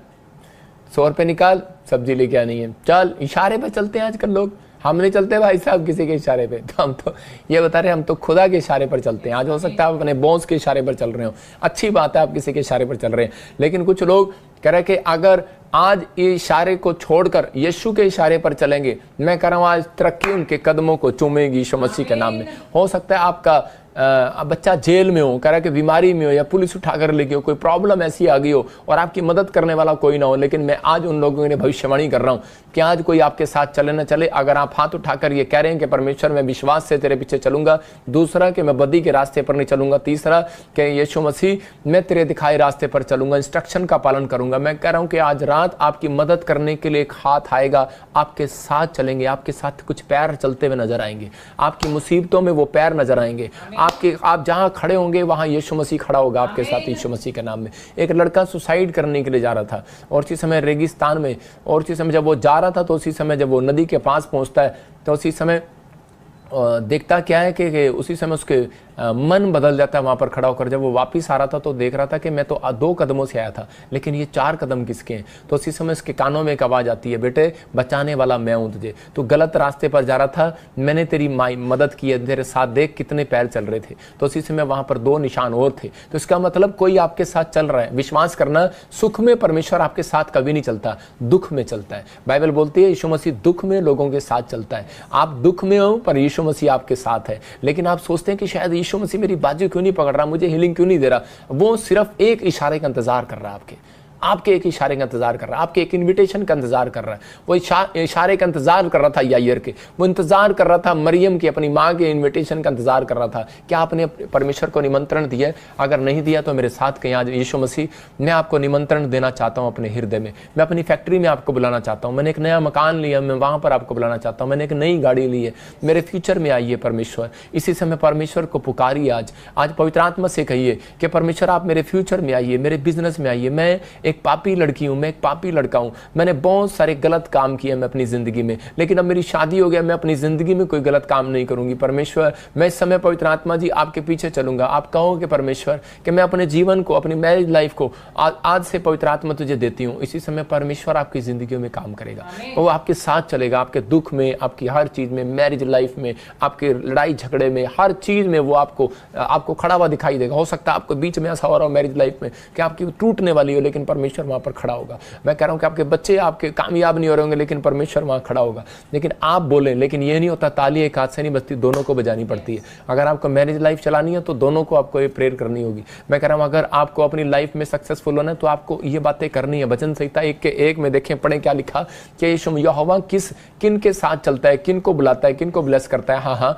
Speaker 1: 100 रुपए निकाल, सब्जी लेके आनी है, चल। इशारे पे चलते हैं आजकल लोग। हम नहीं चलते भाई साहब किसी के इशारे पे, तो हम तो ये बता रहे हैं हम तो खुदा के इशारे पर चलते हैं। आज हो सकता है आप अपने बॉस के इशारे पर चल रहे हो, अच्छी बात है आप किसी के इशारे पर चल रहे हैं, लेकिन कुछ लोग कह रहे हैं कि अगर आज ये इशारे को छोड़कर यीशु के इशारे पर चलेंगे, मैं कह रहा हूं आज तरक्की उनके कदमों को चूमेगी यीशु मसीह के नाम में। हो सकता है आपका बच्चा जेल में हो, कह रहा है कि बीमारी में हो, या पुलिस उठाकर ले गई हो, कोई प्रॉब्लम ऐसी आ गई हो और आपकी मदद करने वाला कोई ना हो, लेकिन मैं आज उन लोगों के लिए भविष्यवाणी कर रहा हूं कि आज कोई आपके साथ चले ना चले, अगर आप हाथ उठाकर ये कह रहे हैं कि परमेश्वर मैं विश्वास से तेरे पीछे चलूंगा, दूसरा कि मैं बदी के रास्ते पर नहीं चलूंगा, तीसरा कि यीशु मसीह मैं तेरे दिखाए रास्ते पर चलूंगा, इंस्ट्रक्शन का पालन करूंगा, मैं कह रहा हूं कि आज रात आपकी मदद करने के लिए एक हाथ आएगा, आपके साथ चलेंगे, आपके साथ कुछ पैर चलते हुए नजर आएंगे, आपकी मुसीबतों में वो पैर नजर आएंगे, आप जहां खड़े होंगे वहां यीशु मसीह खड़ा होगा आपके साथ यीशु मसीह के नाम में। एक लड़का सुसाइड करने के लिए जा रहा था और उसी समय रेगिस्तान में, और उसी समय जब वो जा रहा था तो उसी समय जब वो नदी के पास पहुंचता है तो उसी समय देखता क्या है कि उसी समय उसके मन बदल जाता है वहां पर खड़ा होकर। जब वो वापस आ रहा था तो देख रहा था कि मैं तो 2 कदमों से आया था, लेकिन ये 4 कदम किसके हैं। तो उसी समय इसके कानों में एक आवाज आती है, बेटे बचाने वाला मैं हूं तुझे, तो गलत रास्ते पर जा रहा था, मैंने तेरी मदद की है, तेरे साथ देख कितने पैर चल रहे थे। तो उसी समय वहां पर 2 निशान और थे। तो इसका मतलब कोई आपके साथ चल रहा है। विश्वास करना, सुख में परमेश्वर आपके साथ कभी नहीं चलता, दुख में चलता है। बाइबल बोलती है यीशु मसीह दुख में लोगों के साथ चलता है। आप दुख में हो पर यीशु मसीह आपके साथ है, लेकिन आप सोचते हैं कि शायद यीशु मसीह मेरी बाजू क्यों नहीं पकड़ रहा, मुझे हीलिंग क्यों नहीं दे रहा। वो सिर्फ एक इशारे का इंतजार कर रहा है, आपके एक इशारे का इंतजार कर रहा है, आपके एक इनविटेशन का इंतजार कर रहा है। वो इशारे का इंतजार कर रहा था यायर के, वो इंतजार कर रहा था मरियम की, अपनी माँ के इनविटेशन का इंतजार कर रहा था। क्या आपने परमेश्वर को निमंत्रण दिया है? अगर नहीं दिया तो मेरे साथ कहीं आज यीशु मसीह मैं आपको निमंत्रण देना चाहता हूँ अपने हृदय में। मैं अपनी फैक्ट्री में आपको बुलाना चाहता हूँ, मैंने एक नया मकान लिया, मैं वहां पर आपको बुलाना चाहता हूँ, मैंने एक नई गाड़ी ली है, मेरे फ्यूचर में आइए परमेश्वर। इसी समय परमेश्वर को पुकारिए। आज पवित्र आत्मा से कहिए कि परमेश्वर आप मेरे फ्यूचर में आइए, मेरे बिजनेस में आइए, मैं एक पापी लड़की हूँ, मैं एक पापी लड़का हूँ, मैंने बहुत सारे गलत काम किए मैं अपनी ज़िंदगी में, लेकिन अब मेरी शादी हो गया, मैं अपनी ज़िंदगी में कोई गलत काम नहीं करूँगी। परमेश्वर मैं इस समय पवित्र आत्मा जी आपके पीछे चलूँगा। आप कहोगे परमेश्वर कि मैं अपने जीवन को, अपनी मैरिज लाइफ को आज से पवित्र आत्मा तुझे देती हूँ। इसी समय परमेश्वर आपकी ज़िंदगी में काम करेगा, वो आपके साथ चलेगा, आपके दुख में, आपकी हर चीज़ में, मैरिज लाइफ में, आपके लड़ाई झगड़े में, हर चीज़ में वो आपको खड़ा हुआ दिखाई देगा। हो सकता है आपको बीच में ऐसा हो रहा हो मैरिज लाइफ में कि आपकी टूटने वाली हो, लेकिन परमेश्वर वहाँ पर खड़ा होगा। मैं कह रहा हूँ कि आपके बच्चे आपके कामयाब नहीं हो रहे होंगे, लेकिन परमेश्वर वहाँ खड़ा होगा। लेकिन आप बोलें, लेकिन ये नहीं होता ताली एक हाथ से नहीं बजती, दोनों को बजानी पड़ती है। अगर आपको मैरिज लाइफ चलानी है तो दोनों को आपको ये प्रेयर करनी होगी। मैं कह रहा हूँ अगर आपको अपनी लाइफ में सक्सेसफुल होना है तो आपको ये बातें करनी है। वचन संहिता 1:1 में देखें, पढ़ें क्या लिखा कि यीशु यहोवा किन के साथ चलता है, किन को बुलाता है, किन को ब्लेस करता है। हाँ,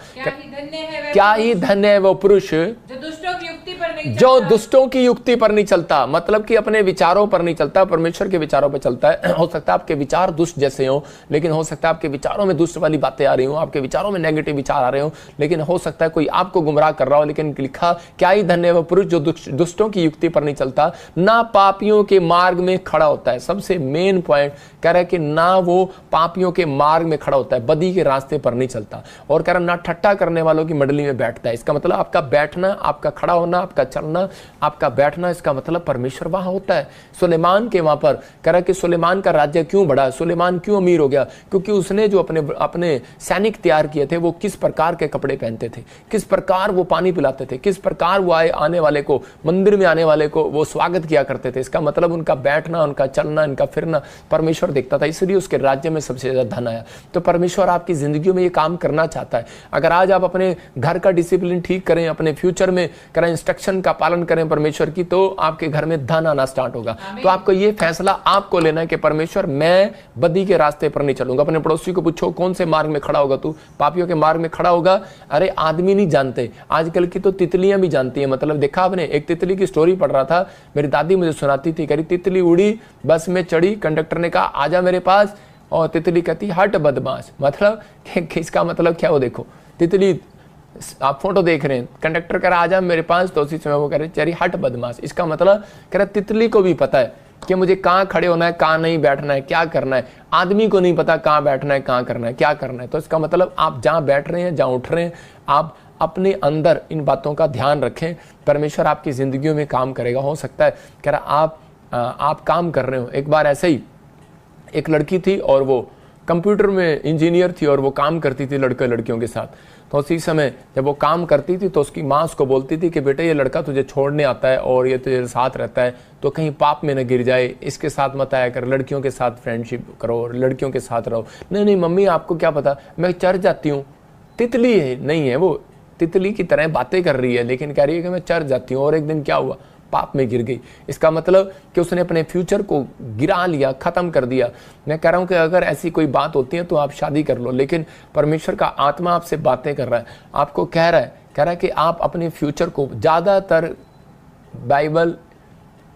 Speaker 1: क्या ही धन्य है वो पुरुष जो दुष्टों की युक्ति पर नहीं चलता, मतलब कि अपने विचारों पर नहीं चलता, परमेश्वर के विचारों पर चलता है। हो सकता है आपके विचार दुष्ट जैसे हो, लेकिन हो सकता है आपके विचारों में दुष्ट वाली बातें आ रही हो, आपके विचारों में नेगेटिव विचार आ रहे हो, लेकिन हो सकता है कोई आपको गुमराह कर रहा हो। लेकिन लिखा, क्या ही धन्य है वो पुरुष जो दुष्टों की युक्ति पर नहीं चलता, ना पापियों के मार्ग में खड़ा होता है। सबसे मेन पॉइंट कह रहा है कि ना वो पापियों के मार्ग में खड़ा होता है, बदी के रास्ते पर नहीं चलता, और कह रहा ना ठट्टा करने वालों की मंडली में बैठता है। इसका मतलब आपका बैठना, आपका खड़ा होना, आपका चलना, आपका बैठना, इसका मतलब परमेश्वर वहां होता है। सुलेमान के वहां पर कह रहा है कि सुलेमान का राज्य क्यों बढ़ा, सुलेमान क्यों अमीर हो गया, क्योंकि उसने जो अपने सैनिक तैयार किए थे, वो किस प्रकार के कपड़े पहनते थे, किस प्रकार वो पानी पिलाते थे, किस प्रकार वो आने वाले को, मंदिर में आने वाले को वो स्वागत किया करते थे। इसका मतलब उनका बैठना, उनका चलना, उनका फिरना परमेश्वर देखता था, इसलिए उसके राज्य में सबसे ज्यादा धन आया। तो परमेश्वर आपकी जिंदगी में ये काम करना चाहता है। अगर आज आप अपने घर का डिसिप्लिन ठीक करें, अपने फ्यूचर में करें, इंस्ट्रक्शन का पालन करें परमेश्वर की, तो आपके घर में धन आना स्टार्ट होगा। तो आपको ये फैसला आपको लेना है कि परमेश्वर मैं बदी के रास्ते पर नहीं चलूंगा। अपने पड़ोसी को पूछो कौन से मार्ग में खड़ा होगा तू, पापियों के मार्ग में खड़ा होगा। अरे आदमी नहीं जानते, आजकल की तो तितलियां भी जानती हैं। मतलब देखा आपने, एक तितली की स्टोरी पढ़ रहा था, मेरी दादी मुझे सुनाती थी, कह रही तितली उड़ी, बस में चढ़ी, कंडक्टर ने कहा आजा मेरे पास, और तितली कहती हट बदमाश। मतलब इसका मतलब क्या हो, देखो तितली, आप फोटो देख रहे हैं, कंडक्टर कह रहा आजा मेरे पास, तो उसी समय वो कह रहे चरी हट बदमाश। इसका मतलब कह रहा तितली को भी पता है कि मुझे कहाँ खड़े होना है, कहाँ नहीं बैठना है, क्या करना है। आदमी को नहीं पता कहाँ बैठना है, कहाँ करना है, क्या करना है। तो इसका मतलब आप जहाँ बैठ रहे हैं, जहाँ उठ रहे हैं, आप अपने अंदर इन बातों का ध्यान रखें, परमेश्वर आपकी जिंदगियों में काम करेगा। हो सकता है कह रहा आप काम कर रहे हो। एक बार ऐसे ही एक लड़की थी और वो कंप्यूटर में इंजीनियर थी और वो काम करती थी लड़के लड़कियों के साथ। तो उसी समय जब वो काम करती थी तो उसकी माँ उसको बोलती थी कि बेटे ये लड़का तुझे छोड़ने आता है और ये तुझे साथ रहता है, तो कहीं पाप में न गिर जाए, इसके साथ मत आया कर, लड़कियों के साथ फ्रेंडशिप करो और लड़कियों के साथ रहो। नहीं नहीं मम्मी आपको क्या पता, मैं चढ़ जाती हूँ। तितली है नहीं है, वो तितली की तरह बातें कर रही है, लेकिन कह रही है कि मैं चढ़ जाती हूँ। और एक दिन क्या हुआ, पाप में गिर गई। इसका मतलब कि उसने अपने फ्यूचर को गिरा लिया, खत्म कर दिया। मैं कह रहा हूं कि अगर ऐसी कोई बात होती है तो आप शादी कर लो, लेकिन परमेश्वर का आत्मा आपसे बातें कर रहा है, आपको कह रहा है कि आप अपने फ्यूचर को, ज्यादातर बाइबल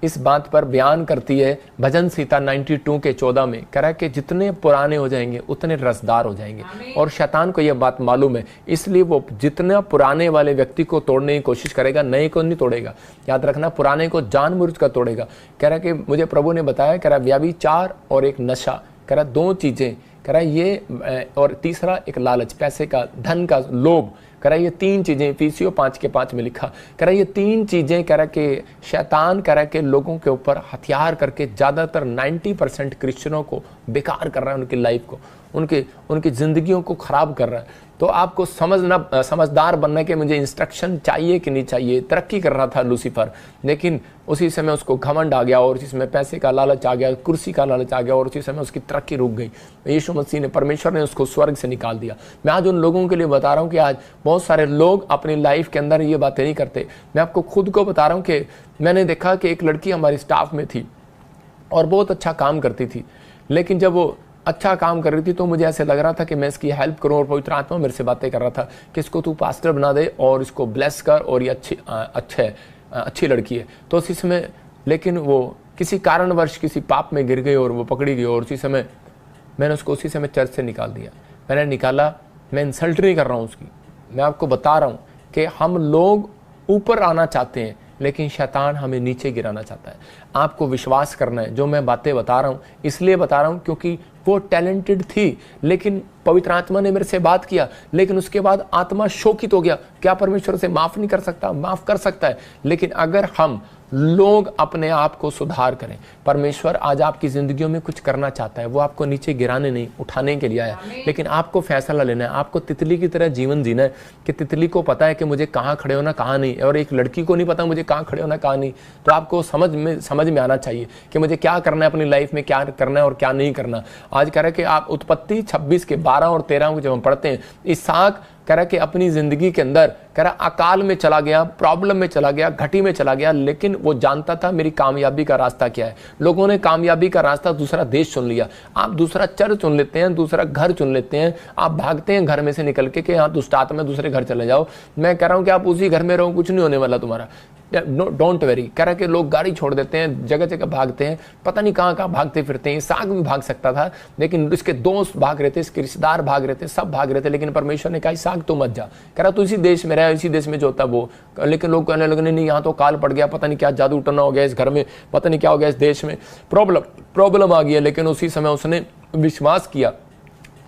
Speaker 1: इस बात पर बयान करती है, भजन संहिता 92:14 में कह रहा है कि जितने पुराने हो जाएंगे उतने रसदार हो जाएंगे। और शैतान को यह बात मालूम है, इसलिए वो जितना पुराने वाले व्यक्ति को तोड़ने की कोशिश करेगा, नए को नहीं तोड़ेगा। याद रखना, पुराने को जानबूझ कर तोड़ेगा। कह रहा है कि मुझे प्रभु ने बताया, कह रहा व्याभिचार और एक नशा, कह रहा दो चीजें, कह रहा ये, और तीसरा एक लालच, पैसे का, धन का लोभ। कह रहा ये तीन चीजें, इफिसियों 5:5 में लिखा। कह रहा ये तीन चीजें, कह रहा कि शैतान कह रहा कि लोगों के ऊपर हथियार करके ज्यादातर 90% क्रिश्चियनों को बेकार कर रहा है, उनकी लाइफ को, उनकी जिंदगियों को खराब कर रहा है। तो आपको समझदार बनने के मुझे इंस्ट्रक्शन चाहिए कि नहीं चाहिए। तरक्की कर रहा था लूसीफर, लेकिन उसी समय उसको घमंड आ गया और उसी समय पैसे का लालच आ गया, कुर्सी का लालच आ गया और उसी समय उसकी तरक्की रुक गई। यीशु मसीह ने, परमेश्वर ने उसको स्वर्ग से निकाल दिया। मैं आज उन लोगों के लिए बता रहा हूँ कि आज बहुत सारे लोग अपनी लाइफ के अंदर ये बातें नहीं करते। मैं आपको खुद को बता रहा हूँ कि मैंने देखा कि एक लड़की हमारी स्टाफ में थी और बहुत अच्छा काम करती थी, लेकिन जब वो अच्छा काम कर रही थी तो मुझे ऐसे लग रहा था कि मैं इसकी हेल्प करूं, और पवित्र आत्मा मेरे से बातें कर रहा था कि इसको तू पास्टर बना दे और इसको ब्लेस कर, और ये अच्छी लड़की है। तो उसी समय, लेकिन वो किसी कारणवश किसी पाप में गिर गई और वो पकड़ी गई, और उसी समय मैंने उसको उसी समय चर्च से निकाल दिया। मैंने निकाला, मैं इंसल्ट नहीं कर रहा हूँ उसकी, मैं आपको बता रहा हूँ कि हम लोग ऊपर आना चाहते हैं, लेकिन शैतान हमें नीचे गिराना चाहता है। आपको विश्वास करना है, जो मैं बातें बता रहा हूँ इसलिए बता रहा हूँ क्योंकि वो टैलेंटेड थी, लेकिन पवित्र आत्मा ने मेरे से बात किया, लेकिन उसके बाद आत्मा शोकित हो गया। क्या परमेश्वर से माफ नहीं कर सकता? माफ कर सकता है, लेकिन अगर हम लोग अपने आप को सुधार करें, परमेश्वर आज आपकी जिंदगियों में कुछ करना चाहता है। वो आपको नीचे गिराने नहीं, उठाने के लिए आया, लेकिन आपको फैसला लेना है। आपको तितली की तरह जीवन जीना है कि तितली को पता है कि मुझे कहाँ खड़े होना कहाँ नहीं, और एक लड़की को नहीं पता मुझे कहाँ खड़े होना कहाँ नहीं। तो आपको समझ में आना चाहिए कि मुझे क्या करना है अपनी लाइफ में, क्या करना है और क्या नहीं करना। आज कह रहे कि आप उत्पत्ति 26 के 12 और 13 को जब हम पढ़ते हैं, इसहाक कह रहा कि अपनी जिंदगी के अंदर कह रहा अकाल में चला गया, प्रॉब्लम में चला गया, घटी में चला गया, लेकिन वो जानता था मेरी कामयाबी का रास्ता क्या है। लोगों ने कामयाबी का रास्ता दूसरा देश चुन लिया। आप दूसरा चर्च चुन लेते हैं, दूसरा घर चुन लेते हैं, आप भागते हैं घर में से निकल के कि हाँ दुष्ट आत्मा दूसरे घर चले जाओ। मैं कह रहा हूँ कि आप उसी घर में रहो, कुछ नहीं होने वाला तुम्हारा। Don't very. कह रहा कि लोग गाड़ी छोड़ देते हैं, जगह जगह भागते हैं, पता नहीं कहाँ कहाँ भागते फिरते हैं। साग भी भाग सकता था, लेकिन इसके दोस्त भाग रहे थे, इसके रिश्तेदार भाग रहे थे, सब भाग रहे थे, लेकिन परमेश्वर ने कहा साग तो मत जा। कह रहा तू इसी देश में रहा, इसी देश में जो होता वो। लेकिन लोग कहने लगे नहीं यहाँ तो काल पड़ गया, पता नहीं क्या जादू टना हो गया इस घर में, पता नहीं क्या हो गया इस देश में, प्रॉब्लम आ गई है। लेकिन उसी समय उसने विश्वास किया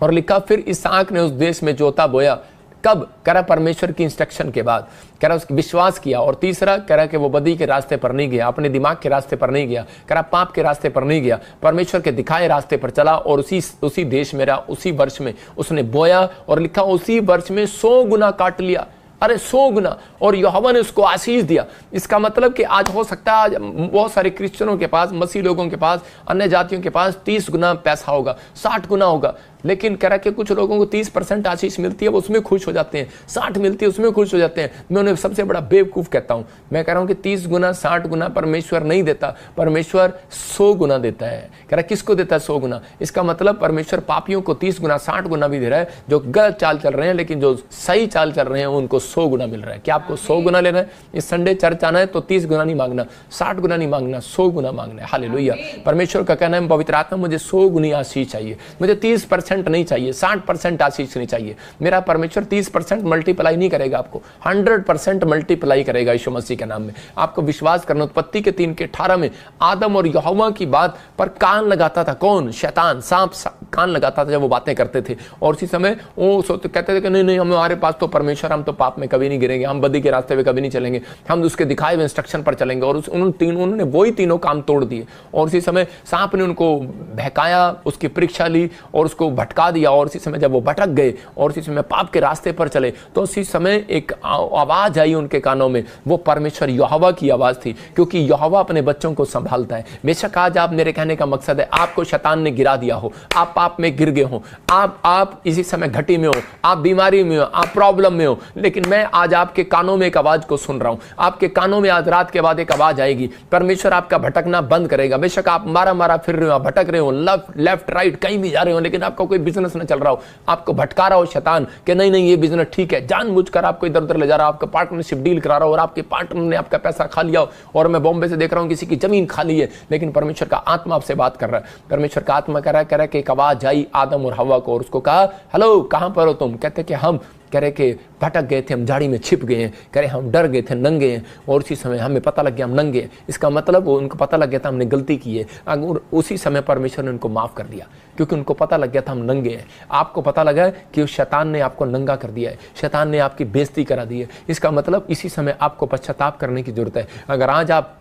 Speaker 1: और लिखा फिर इसहाक ने उस देश में जोता बोया। कब? कह रहा परमेश्वर की इंस्ट्रक्शन के बाद। कह रहा उसकी विश्वास किया। और तीसरा कह रहा कि वो बदी के रास्ते पर नहीं गया, अपने दिमाग के रास्ते पर नहीं गया, कह रहा पाप के रास्ते पर नहीं गया, परमेश्वर के दिखाए रास्ते पर चला और उसी देश में रहा। उसी वर्ष में उसने बोया और लिखा उसी वर्ष में 100 गुना काट लिया। अरे 100 गुना, और यहोवा ने उसको आशीष दिया। इसका मतलब कि आज हो सकता है आज बहुत सारे क्रिश्चियनों के पास, मसीह लोगों के पास, अन्य जातियों के पास 30 गुना पैसा होगा, 60 गुना होगा, लेकिन कह रहा कि कुछ लोगों को 30% आशीष मिलती है, वो उसमें खुश हो जाते हैं, 60 मिलती है उसमें खुश हो जाते हैं। मैं उन्हें सबसे बड़ा बेवकूफ़ कहता हूं। मैं कह रहा हूं कि 30 गुना 60 गुना परमेश्वर नहीं देता, परमेश्वर 100 गुना देता है। कह रहा किसको देता है 100 गुना? इसका मतलब परमेश्वर पापियों को 30 गुना 60 गुना भी दे रहा है, जो गलत चाल चल रहे हैं, लेकिन जो सही चाल चल रहे हैं उनको 100 गुना मिल रहा है। क्या आपको 100 गुना लेना है? इस संडे चर्च आना है तो 30 गुना नहीं मांगना, 60 गुना नहीं मांगना, 100 गुना मांगना है। हालेलुया। परमेश्वर का कहना है पवित्र आत्मा मुझे 100 गुनी आशीष चाहिए, मुझे 30% नहीं चाहिए, 60% आशीष नहीं चाहिए। मेरा परमेश्वर 30% मल्टीप्लाई नहीं करेगा, आपको 100% मल्टीप्लाई करेगा यीशु मसीह के नाम में। आपको विश्वास करना। उत्पत्ति के 3:18 में आदम और यहोवा की बात पर कान लगाता था। कौन? शैतान, सांप कान लगाता था जब वो बातें करते थे। और उसी समय वो कहते थे कि नहीं हमारे पास तो परमेश्वर, हम तो पाप में कभी नहीं गिरेंगे, हम बदी के रास्ते पे कभी नहीं चलेंगे, हम उसके दिखाए हुए इंस्ट्रक्शन पर चलेंगे। और उन्होंने वही तीनों काम तोड़ दिए। और उसी समय सांप ने उनको बहकाया, उसकी परीक्षा ली और उसको भटका दिया। और उसी समय जब वो भटक गए और उसी समय पाप के रास्ते पर चले, तो उसी समय एक आवाज आई उनके कानों में। वो परमेश्वर यहोवा की आवाज थी, क्योंकि यहोवा अपने बच्चों को संभालता है। बेशक आज आप, मेरे कहने का मकसद है, आपको शैतान ने गिरा दिया हो, आप पाप में गिर गए हो, आप इसी समय घटी में हो, आप बीमारी में हो, आप प्रॉब्लम में हो, लेकिन मैं आज आपके कानों में एक आवाज को सुन रहा हूं। आपके कानों में आज रात के बाद एक आवाज आएगी। परमेश्वर आपका भटकना बंद करेगा। बेशक आप मारा फिर रहे हो, भटक रहे हो, लेफ्ट राइट कहीं भी जा रहे हो, लेकिन आपका कोई बिजनेस न चल रहा हो, आपको भटका रहा हो शैतान कि नहीं ये बिजनेस ठीक है, जानबूझकर आपको इधर उधर ले जा रहा हो, आपका पार्टनरशिप डील करा रहा हो और आपके पार्टनर ने आपका पैसा खा लिया हो। और मैं बॉम्बे से देख रहा हूं किसी की जमीन खाली है, लेकिन परमेश्वर का आत्मा आपसे बात कर रहा है। परमेश्वर का आत्मा कह रहा है कि एक आवाज आई आदम और हवा को और उसको कहा हेलो कहां पर हो तुम? कहते कि हम कह रहे कि भटक गए थे, हम झाड़ी में छिप गए हैं, कह रहे हम डर गए थे, नंगे हैं, और उसी समय हमें पता लग गया हम नंगे हैं। इसका मतलब वो उनको पता लग गया था हमने गलती की है, और उसी समय परमेश्वर ने उनको माफ कर दिया, क्योंकि उनको पता लग गया था हम नंगे हैं। आपको पता लगा कि शैतान ने आपको नंगा कर दिया है, शैतान ने आपकी बेइज्जती करा दी है। इसका मतलब इसी समय आपको पश्चाताप करने की जरूरत है। अगर आज आप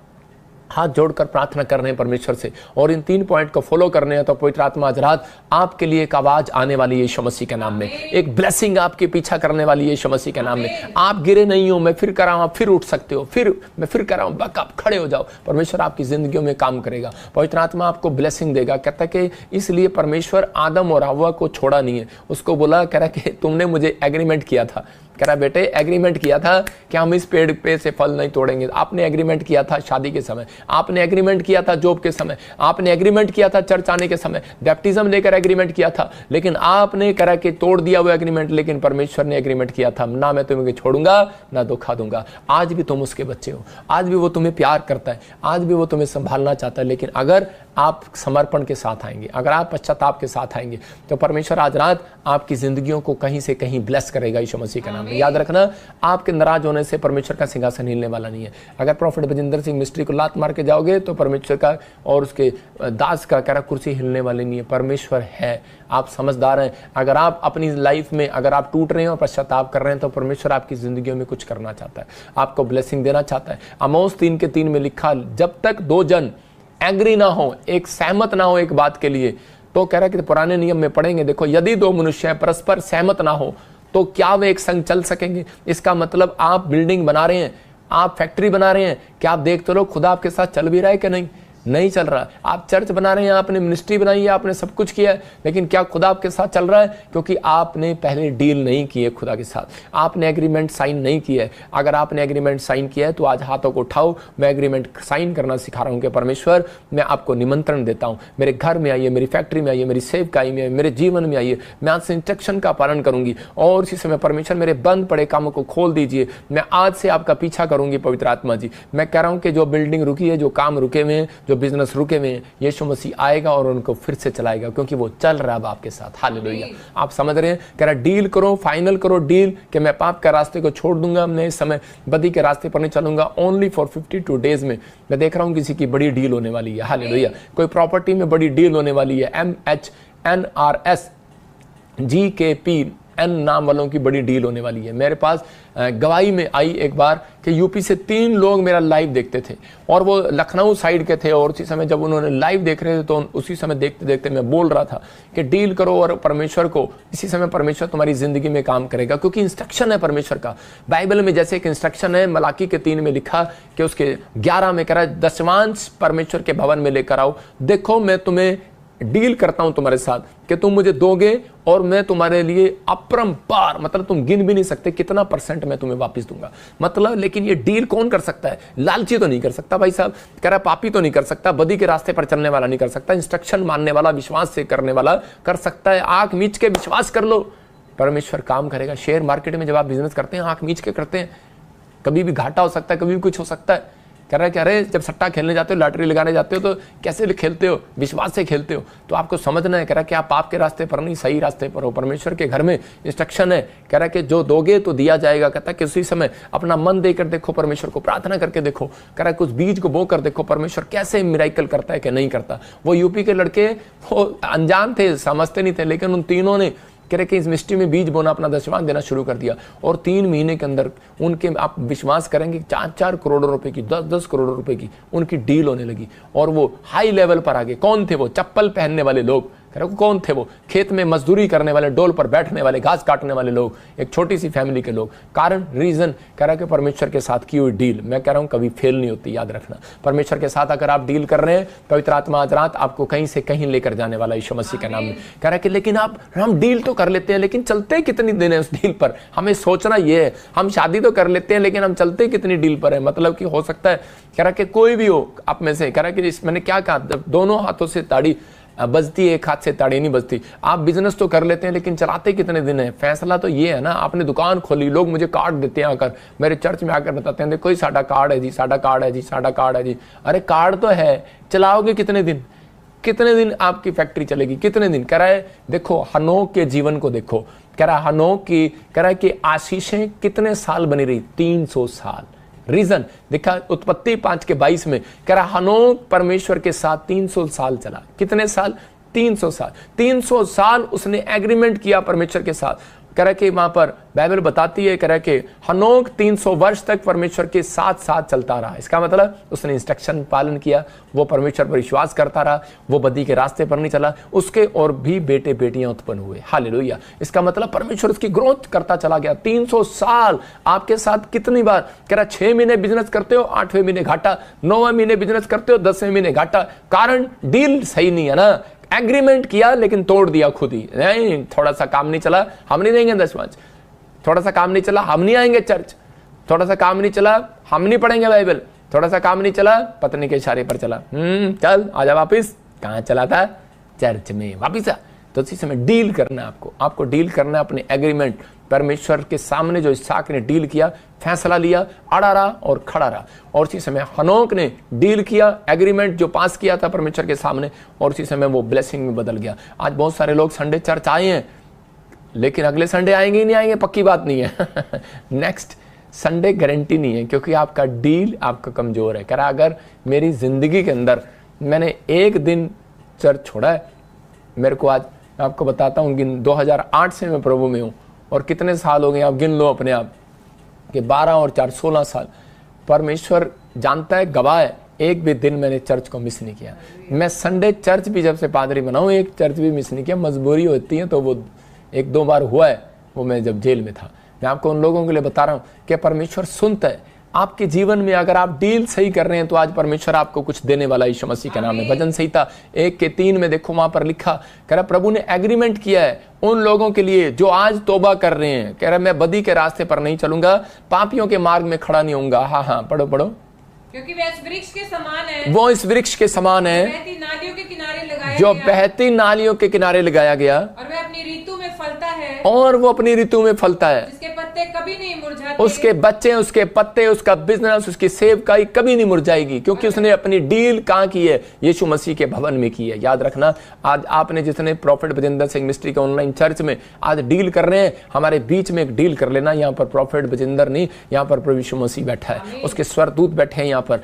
Speaker 1: हाथ जोड़कर प्रार्थना कर रहे हैं परमेश्वर से और इन 3 पॉइंट को फॉलो करने हैं, तो पवित्र आत्मा आज रात आपके लिए एक आवाज आने वाली है यीशु मसीह के नाम में। एक ब्लेसिंग आपके पीछा करने वाली है यीशु मसीह के नाम में। आप गिरे नहीं हो, मैं फिर कर रहा हूं, आप फिर उठ सकते हो, मैं फिर कर रहा हूं, बक आप खड़े हो जाओ। परमेश्वर आपकी जिंदगियों में काम करेगा, पवित्र आत्मा आपको ब्लेसिंग देगा। कहता है कि इसलिए परमेश्वर आदम और हव्वा को छोड़ा नहीं है, उसको बोला, कह रहा कि तुमने मुझे एग्रीमेंट किया था, कह रहा बेटे एग्रीमेंट किया था कि हम इस पेड़ पे से फल नहीं तोड़ेंगे। आपने एग्रीमेंट किया था शादी के समय, आपने एग्रीमेंट किया था जॉब के समय, आपने एग्रीमेंट किया था चर्च आने के समय, बैप्टिज्म लेकर एग्रीमेंट किया था, लेकिन आपने कह रहा कि तोड़ दिया वो एग्रीमेंट। लेकिन परमेश्वर ने एग्रीमेंट किया था, ना मैं तुम्हें छोड़ूंगा ना धोखा दूंगा। आज भी तुम उसके बच्चे हो, आज भी वो तुम्हें प्यार करता है, आज भी वो तुम्हें संभालना चाहता है। लेकिन अगर आप समर्पण के साथ आएंगे, अगर आप पश्चाताप के साथ आएंगे, तो परमेश्वर आज रात आपकी जिंदगियों को कहीं से कहीं ब्लेस करेगा यीशु मसीह के नाम में। याद रखना, आपके नाराज होने से परमेश्वर का सिंहासन हिलने वाला नहीं है। अगर प्रॉफिट बजिंदर सिंह मिस्ट्री को लात मार के जाओगे तो परमेश्वर का और उसके दास का कह रहा कुर्सी हिलने वाली नहीं है। परमेश्वर है, आप समझदार हैं। अगर आप अपनी लाइफ में अगर आप टूट रहे हैं और पश्चाताप कर रहे हैं तो परमेश्वर आपकी जिंदगी में कुछ करना चाहता है, आपको ब्लेसिंग देना चाहता है। आमोस 3:3 में लिखा, जब तक दो जन एग्री ना हो, एक सहमत ना हो एक बात के लिए, तो कह रहा है कि पुराने नियम में पढ़ेंगे, देखो यदि दो मनुष्य परस्पर सहमत ना हो तो क्या वे एक संग चल सकेंगे। इसका मतलब आप बिल्डिंग बना रहे हैं, आप फैक्ट्री बना रहे हैं, क्या आप देखते रहो खुदा आपके साथ चल भी रहा है कि नहीं चल रहा। आप चर्च बना रहे हैं, आपने मिनिस्ट्री बनाई है, आपने सब कुछ किया है, लेकिन क्या खुदा आपके साथ चल रहा है? क्योंकि आपने पहले डील नहीं की है खुदा के साथ, आपने एग्रीमेंट साइन नहीं किया है। अगर आपने एग्रीमेंट साइन किया है तो आज हाथों को उठाओ, मैं एग्रीमेंट साइन करना सिखा रहा हूं कि परमेश्वर मैं आपको निमंत्रण देता हूं, मेरे घर में आइए, मेरी फैक्ट्री में आइए, मेरी सेवकाई में आइए, मेरे जीवन में आइए, मैं आज से इंस्ट्रक्शन का पालन करूंगी। और इसी समय परमेश्वर मेरे बंद पड़े कामों को खोल दीजिए, मैं आज से आपका पीछा करूंगी पवित्र आत्मा जी। मैं कह रहा हूं कि जो बिल्डिंग रुकी है, जो काम रुके हुए हैं, जो बिजनेस रुके हुए हैं, यीशु मसीह आएगा और उनको फिर से चलाएगा, क्योंकि वो चल रहा है आपके साथ। हालेलुया। आप समझ रहे हैं? कह रहा डील करो, फाइनल करो डील कि मैं पाप के रास्ते को छोड़ दूंगा, मैं इस समय बदी के रास्ते पर नहीं चलूंगा। ओनली फॉर 52 डेज में मैं देख रहा हूं किसी की बड़ी डील होने वाली है। हालेलुया। कोई प्रॉपर्टी में बड़ी डील होने वाली है। MHNRS GKP N नाम वालों की बड़ी डील होने वाली है। मेरे पास गवाही में आई एक बार कि यूपी से 3 लोग मेरा लाइव देखते थे और वो लखनऊ साइड के थे, और उसी समय जब उन्होंने लाइव देख रहे थे तो उसी समय देखते देखते मैं बोल रहा था कि डील करो और परमेश्वर को, इसी समय परमेश्वर तुम्हारी जिंदगी में काम करेगा, क्योंकि इंस्ट्रक्शन है परमेश्वर का। बाइबल में जैसे एक इंस्ट्रक्शन है, मलाकी के 3 में लिखा कि उसके 11 में कह रहा है, दशमांश परमेश्वर के भवन में लेकर आओ, देखो मैं तुम्हें डील करता हूं तुम्हारे साथ कि तुम मुझे दोगे और मैं तुम्हारे लिए अपरंपार, मतलब तुम गिन भी नहीं सकते कितना % मैं तुम्हें वापस दूंगा। मतलब लेकिन ये डील कौन कर सकता है? लालची तो नहीं कर सकता भाई साहब, कह रहा पापी तो नहीं कर सकता, बदी के रास्ते पर चलने वाला नहीं कर सकता, इंस्ट्रक्शन मानने वाला, विश्वास से करने वाला कर सकता है। आंख मीच के विश्वास कर लो, परमेश्वर काम करेगा। शेयर मार्केट में जब आप बिजनेस करते हैं, आंख मीच के करते हैं, कभी भी घाटा हो सकता है, कभी भी कुछ हो सकता है। कह रहा है कि अरे जब सट्टा खेलने जाते हो, लॉटरी लगाने जाते हो तो कैसे खेलते हो? विश्वास से खेलते हो। तो आपको समझना है, कह रहा है कि आप पाप के रास्ते पर नहीं, सही रास्ते पर हो। परमेश्वर के घर में इंस्ट्रक्शन है, कह रहा है कि जो दोगे तो दिया जाएगा। कहता है कि उसी समय अपना मन देकर देखो, परमेश्वर को प्रार्थना करके देखो, कह रहा है कुछ बीज को बो कर देखो परमेश्वर कैसे मिराकल करता है कि नहीं करता। वो यूपी के लड़के वो अनजान थे, समझते नहीं थे, लेकिन उन तीनों ने कह रहे कि इस मिट्टी में बीज बोना, अपना दशमांश देना शुरू कर दिया, और 3 महीने के अंदर उनके, आप विश्वास करेंगे, 4-4 करोड़ रुपए की, 10-10 करोड़ रुपए की उनकी डील होने लगी, और वो हाई लेवल पर आ गए। कौन थे वो? चप्पल पहनने वाले लोग। कह रहे कौन थे वो? खेत में मजदूरी करने वाले, डोल पर बैठने वाले, घास काटने वाले लोग, एक छोटी सी फैमिली के लोग। कारण, रीजन, कह रहा है कि परमेश्वर के साथ की हुई डील, मैं कह रहा हूं कभी फेल नहीं होती, याद रखना। परमेश्वर के साथ अगर आप डील कर रहे हैं, पवित्र आत्मा आज रात आपको कहीं से कहीं लेकर जाने वाला यीशु मसीह के नाम में। कह रहा है कि लेकिन हम डील तो कर लेते हैं, लेकिन चलते कितनी दिन है उस डील पर? हमें सोचना ये है, हम शादी तो कर लेते हैं लेकिन हम चलते कितनी डील पर है? मतलब कि हो सकता है, कह रहा कि कोई भी हो आप में से, कह रहा कि मैंने क्या कहा, दोनों हाथों से ताड़ी बजती है, एक हाथ से ताड़ी नहीं बजती। आप बिजनेस तो कर लेते हैं लेकिन चलाते कितने दिन है? फैसला तो ये है ना, आपने दुकान खोली, लोग मुझे कार्ड देते हैं आकर, मेरे चर्च में आकर बताते हैं, देखो कोई साडा कार्ड है जी, साडा कार्ड है जी, साडा कार्ड है जी। अरे कार्ड तो है, चलाओगे कितने दिन? कितने दिन आपकी फैक्ट्री चलेगी? कितने दिन? कह रहा है देखो हनोक के जीवन को देखो, कह रहा हनोक की, कह रहा है कि आशीषें कितने साल बनी रही? 300 साल। रीजन देखा उत्पत्ति 5:22 में, कह रहा हनोक परमेश्वर के साथ 300 साल चला। कितने साल? 300 साल। 300 साल उसने एग्रीमेंट किया परमेश्वर के साथ। कह रहा कि वहां पर बाइबल बताती है, कह रहा कि हनोक 300 वर्ष तक परमेश्वर के साथ साथ चलता रहा। इसका मतलब उसने इंस्ट्रक्शन पालन किया, वो परमेश्वर पर विश्वास करता रहा, वो बदी के रास्ते पर नहीं चला, उसके और भी बेटे बेटियां उत्पन्न हुए। हालेलुया। इसका मतलब परमेश्वर उसकी ग्रोथ करता चला गया। 300 साल आपके साथ कितनी बार, कह रहा 6 महीने बिजनेस करते हो, 8वें महीने घाटा, 9वें महीने बिजनेस करते हो, 10वें महीने घाटा। कारण डील सही नहीं है ना, एग्रीमेंट किया लेकिन तोड़ दिया खुद ही। नहीं, थोड़ा सा काम नहीं चला, हम नहीं देंगे दशमांश। थोड़ा सा काम नहीं चला, हम नहीं आएंगे चर्च। थोड़ा सा काम नहीं चला, हम नहीं पढ़ेंगे बाइबल। थोड़ा सा काम नहीं चला, पत्नी के इशारे पर चला, चल आजा वापिस। कहां चला था? चर्च में। वापिस आ। तो इसी समय डील करना है आपको डील करना है अपने एग्रीमेंट परमेश्वर के सामने जो इसहाक ने डील किया, फैसला लिया, अड़ा रहा और खड़ा रहा। और उसी समय हनोक ने डील किया, एग्रीमेंट जो पास किया था परमेश्वर के सामने, और उसी समय वो ब्लेसिंग में बदल गया। आज बहुत सारे लोग संडे चर्च आए हैं, लेकिन अगले संडे आएंगे ही नहीं आएंगे, पक्की बात नहीं है। नेक्स्ट संडे गारंटी नहीं है, क्योंकि आपका डील आपका कमजोर है। कह रहा अगर मेरी जिंदगी के अंदर मैंने एक दिन चर्च छोड़ा है, मेरे को आज आपको बताता हूँ, 2008 से मैं प्रभु में हूँ, और कितने साल हो गए आप गिन लो अपने आप कि 12 और 4 16 साल। परमेश्वर जानता है, गवाह है, एक भी दिन मैंने चर्च को मिस नहीं किया। मैं संडे चर्च भी जब से पादरी बना हूँ, एक चर्च भी मिस नहीं किया। मजबूरी होती है तो वो 1-2 बार हुआ है, वो मैं जब जेल में था। मैं आपको उन लोगों के लिए बता रहा हूँ कि परमेश्वर सुनता है आपके जीवन में। अगर आप डील सही कर रहे हैं तो आज परमेश्वर आपको कुछ देने वाला यीशु मसीह का नाम है। भजन संहिता 1:3 में देखो, वहां पर लिखा, कह रहा प्रभु ने एग्रीमेंट किया है उन लोगों के लिए जो आज तौबा कर रहे हैं। कह रहा मैं बदी के रास्ते पर नहीं चलूंगा, पापियों के मार्ग में खड़ा नहीं होऊंगा। हाँ, पढ़ो पढ़ो।
Speaker 2: क्योंकि वे इस वृक्ष के समान है,
Speaker 1: वो इस वृक्ष के समान है
Speaker 2: बहती नालियों के किनारे लगाया
Speaker 1: जो
Speaker 2: गया,
Speaker 1: बहती नालियों के किनारे लगाया गया,
Speaker 2: और वह अपनी ऋतु में फलता है,
Speaker 1: और वो अपनी ऋतु में फलता है।
Speaker 2: जिसके पत्ते कभी नहीं मुरझाते,
Speaker 1: उसके बच्चे, उसके पत्ते, उसका बिजनेस, उसकी सेवकाई कभी नहीं मुरझाएगी, क्योंकि उसने अपनी डील कहाँ की है? यीशु मसीह के भवन में की है। याद रखना, आज आपने जितने प्रॉफिट बजिंदर सिंह मिस्ट्री के ऑनलाइन चर्च में आज डील कर रहे हैं, हमारे बीच में एक डील कर लेना। यहाँ पर प्रॉफिट बजिंदर नहीं, यहाँ पर प्रभु यीशु मसीह बैठा है, उसके स्वरदूत बैठे हैं यहाँ पर,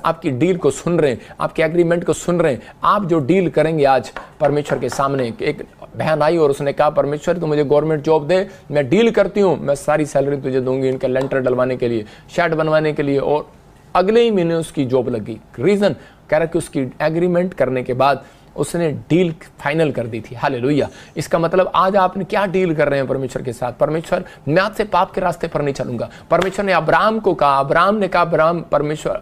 Speaker 1: आपकी डील को सुन रहे हैं, आपके एग्रीमेंट को सुन रहे हैं। आप जो डील करेंगे आज परमेश्वर के सामने, एक बहन आई और उसने कहा परमेश्वर तू मुझे गवर्नमेंट जॉब दे, मैं डील करती हूँ, मैं सारी सैलरी तुझे दूंगी इनका लेंटर डलवाने के लिए, शेड बनवाने के लिए। और अगले ही महीने उसकी जॉब लगी। रीजन कह रहा कि उसकी एग्रीमेंट करने के बाद उसने डील फाइनल कर दी थी। हालेलुया। इसका मतलब आज आपने क्या डील कर रहे हैं परमेश्वर के साथ? परमेश्वर, मैं आज से पाप के रास्ते पर नहीं चलूंगा। परमेश्वर ने अब्राहम को कहा, अब्राहम ने कहा अब्राहम, परमेश्वर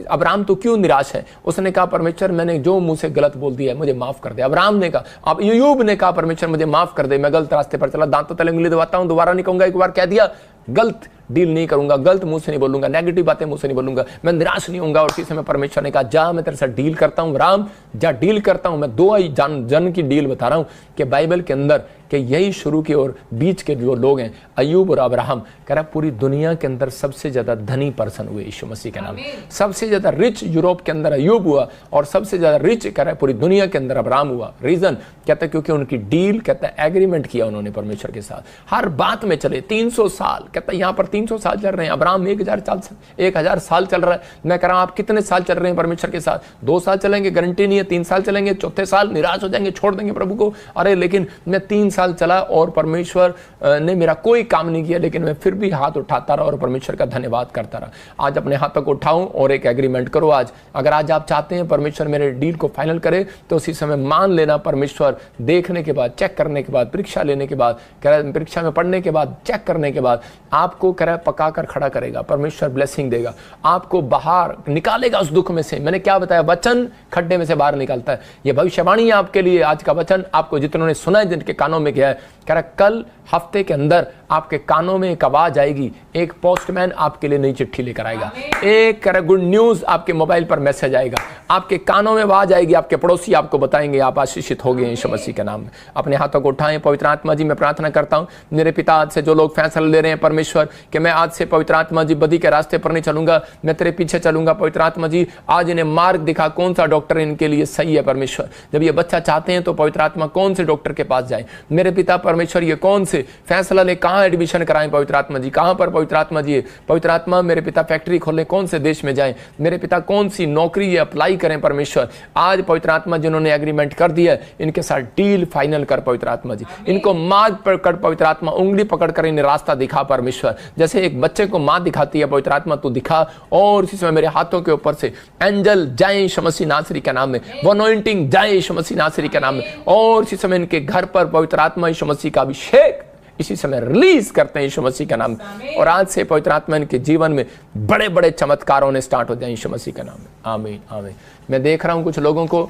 Speaker 1: अब्राहम तो क्यों निराश है? उसने कहा परमेश्वर मैंने जो मुंह से गलत बोल दिया है मुझे माफ कर दे। अब्राहम ने कहा, अब अय्यूब ने कहा परमेश्वर मुझे माफ कर दे, मैं गलत रास्ते पर चला, दांतों तले उंगली दबाता हूं, दोबारा नहीं कहूंगा। एक बार कह दिया, गलत डील नहीं करूंगा, गलत मुंह से नहीं बोलूंगा, नेगेटिव बातें मुंह से नहीं बोलूंगा, मैं निराश नहीं होऊंगा। और इसी समय परमेश्वर ने कहा जा मैं तेरे साथ डील करता हूं राम, जा डील करता हूं। मैं 2 जन की डील बता रहा हूं कि बाइबल के अंदर कि यही शुरू के और बीच के जो लोग हैं, अय्यूब और अब्राहम, कह रहा पूरी दुनिया के अंदर सबसे ज्यादा धनी पर्सन हुए यीशु मसीह के नाम। सबसे ज्यादा रिच यूरोप के अंदर अय्यूब हुआ, और सबसे ज्यादा रिच कह रहा है पूरी दुनिया के अंदर अब्राहम हुआ। रीजन कहता है क्योंकि उनकी डील, कहता है एग्रीमेंट किया उन्होंने परमेश्वर के साथ, हर बात में चले। 300 साल, कहता है यहाँ पर 300 साल चल रहे हैं, अब्राहम 1000 साल चल रहा है। मैं कह रहा हूं आप कितने साल चल रहे हैं परमेश्वर के साथ? 2 साल चलेंगे, गारंटी नहीं है। 3 साल चलेंगे, चौथे साल निराश हो जाएंगे, छोड़ देंगे प्रभु को। अरे लेकिन मैं 3 साल चला और परमेश्वर ने मेरा कोई काम नहीं किया, लेकिन मैं फिर भी हाथ उठाता रहा और परमेश्वर का धन्यवाद करता रहा। आज अपने हाथों को उठाऊं और एक एग्रीमेंट करो आज। अगर आज आप चाहते हैं परमेश्वर मेरे डील को फाइनल करे, तो उसी समय मान लेना परमेश्वर देखने के बाद, चेक करने के बाद, परीक्षा लेने के बाद, कह रहा है परीक्षा में पढ़ने के बाद, चेक करने के बाद आपको कह रहा है पका कर खड़ा करेगा। परमेश्वर ब्लेसिंग देगा, आपको बाहर निकालेगा उस दुख में से। मैंने क्या बताया? वचन खड्डे में से बाहर निकालता है। यह भविष्यवाणी है आपके लिए। आज का वचन आपको जितनों ने सुना है, जिनके कानों में गया है, कह रहा कल हफ्ते के अंदर आपके कानों में एक आवाज आएगी, एक पोस्टमैन आपके लिए नई चिट्ठी लेकर आएगा, एक कह रहा गुड न्यूज आपके मोबाइल पर मैसेज आएगा, आपके कानों में आवाज आएगी, आपके पड़ोसी आपको बताएंगे आप आशीषित हो गए यीशु मसीह के नाम में। अपने हाथों को उठाएं। पवित्र आत्मा जी मैं प्रार्थना करता हूं मेरे पिता, आज से जो लोग फैसला ले रहे हैं परमेश्वर कि मैं आज से पवित्र आत्मा जी बदी के रास्ते पर नहीं चलूंगा, मैं तेरे पीछे चलूंगा। पवित्र आत्मा जी आज इन्हें मार्ग दिखा, कौन सा डॉक्टर इनके लिए सही है परमेश्वर। जब ये बच्चा चाहते हैं तो पवित्र आत्मा कौन से डॉक्टर के पास जाए मेरे पिता परमेश्वर, ये कौन से फैसला ले, कहां एडमिशन कराएं पवित्र आत्मा जी, कहां पर पवित्र आत्मा जी। पवित्र आत्मा मेरे पिता फैक्ट्री खोलें, कौन से देश में जाएं मेरे पिता, कौन सी नौकरी ये अप्लाई करें परमेश्वर। आज पवित्र आत्मा जिन्होंने एग्रीमेंट कर दिया है इनके साथ डील फाइनल कर पवित्र आत्मा जी, इनको मार्ग पकड़ पवित्र आत्मा, उंगली पकड़ कर इन्हें रास्ता दिखा परमेश्वर। जैसे एक बच्चे को मां दिखाती है पवित्र आत्मा तू दिखा, और इसी समय मेरे हाथों के ऊपर से एंजल जाए यीशु मसीह नासरी के नाम में, वो अनॉइंटिंग जाए यीशु मसीह नासरी के नाम में, और इसी समय इनके घर पर पवित्र आत्मा यीशु मसीह का अभिषेक इसी समय रिलीज करते हैं यीशु मसीह का नाम। और आज से पवित्र आत्मा इनके जीवन में बड़े बड़े चमत्कार होने स्टार्ट हो जाए यीशु मसीह का नाम में। आमीन आमीन। मैं देख रहा हूं कुछ लोगों को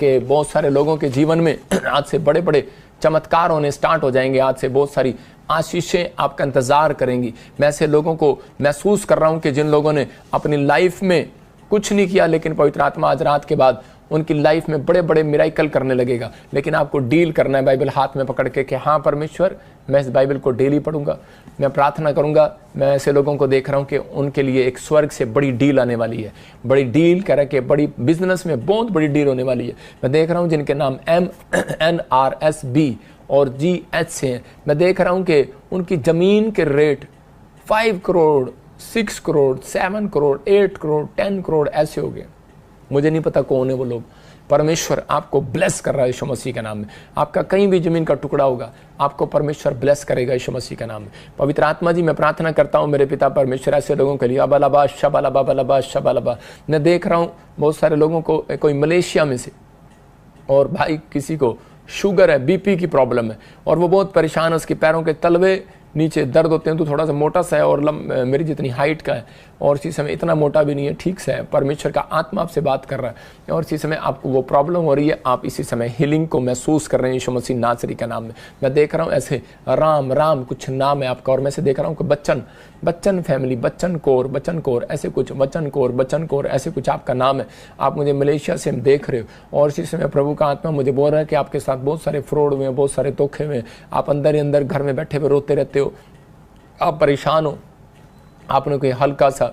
Speaker 1: कि बहुत सारे लोगों के जीवन में आज से बड़े बड़े चमत्कार होने स्टार्ट हो जाएंगे। आज से बहुत सारी आशीषें आपका इंतजार करेंगी। मैं ऐसे लोगों को महसूस कर रहा हूं कि जिन लोगों ने अपनी लाइफ में कुछ नहीं किया, लेकिन पवित्र आत्मा आज रात के बाद उनकी लाइफ में बड़े बड़े मिराइकल करने लगेगा। लेकिन आपको डील करना है बाइबल हाथ में पकड़ के कि हाँ परमेश्वर, मैं इस बाइबल को डेली पढ़ूंगा, मैं प्रार्थना करूंगा। मैं ऐसे लोगों को देख रहा हूँ कि उनके लिए एक स्वर्ग से बड़ी डील आने वाली है, बड़ी डील कह रहा है कि बड़ी बिजनेस में बहुत बड़ी डील होने वाली है। मैं देख रहा हूँ जिनके नाम MNRSB और GH से हैं, मैं देख रहा हूँ कि उनकी ज़मीन के रेट 5 करोड़, 6 करोड़, 7 करोड़, 8 करोड़, 10 करोड़ ऐसे हो गए। मुझे नहीं पता कौन है वो लोग। परमेश्वर आपको ब्लेस कर रहा है यीशु मसीह के नाम में। आपका कहीं भी ज़मीन का टुकड़ा होगा, आपको परमेश्वर ब्लेस करेगा यीशु मसीह के नाम में। पवित्र आत्मा जी, मैं प्रार्थना करता हूँ मेरे पिता परमेश्वर ऐसे लोगों के लिए। अबलबा शबलबा बलबा शबलबा। मैं देख रहा हूँ बहुत सारे लोगों को, कोई मलेशिया में से, और भाई किसी को शुगर है, BP की प्रॉब्लम है, और वो बहुत परेशान है। उसके पैरों के तलवे नीचे दर्द होते हैं। तो थोड़ा सा मोटा सा है और मेरी जितनी हाइट का है, और इसी समय इतना मोटा भी नहीं है, ठीक से है। परमेश्वर का आत्मा आपसे बात कर रहा है और इसी समय आपको वो प्रॉब्लम हो रही है। आप इसी समय हीलिंग को महसूस कर रहे हैं यीशु मसीह नासरी का नाम में। मैं देख रहा हूँ ऐसे राम कुछ नाम है आपका, और मैं से देख रहा हूँ कि बच्चन फैमिली, बच्चन कौर ऐसे कुछ, बच्चन कौर ऐसे कुछ आपका नाम है। आप मुझे मलेशिया से देख रहे हो, और इसी समय प्रभु का आत्मा मुझे बोल रहा है कि आपके साथ बहुत सारे फ्रॉड हुए हैं, बहुत सारे धोखे हुए हैं। आप अंदर ही अंदर घर में बैठे हुए रोते रहते हो, आप परेशान हो। आपने कोई हल्का सा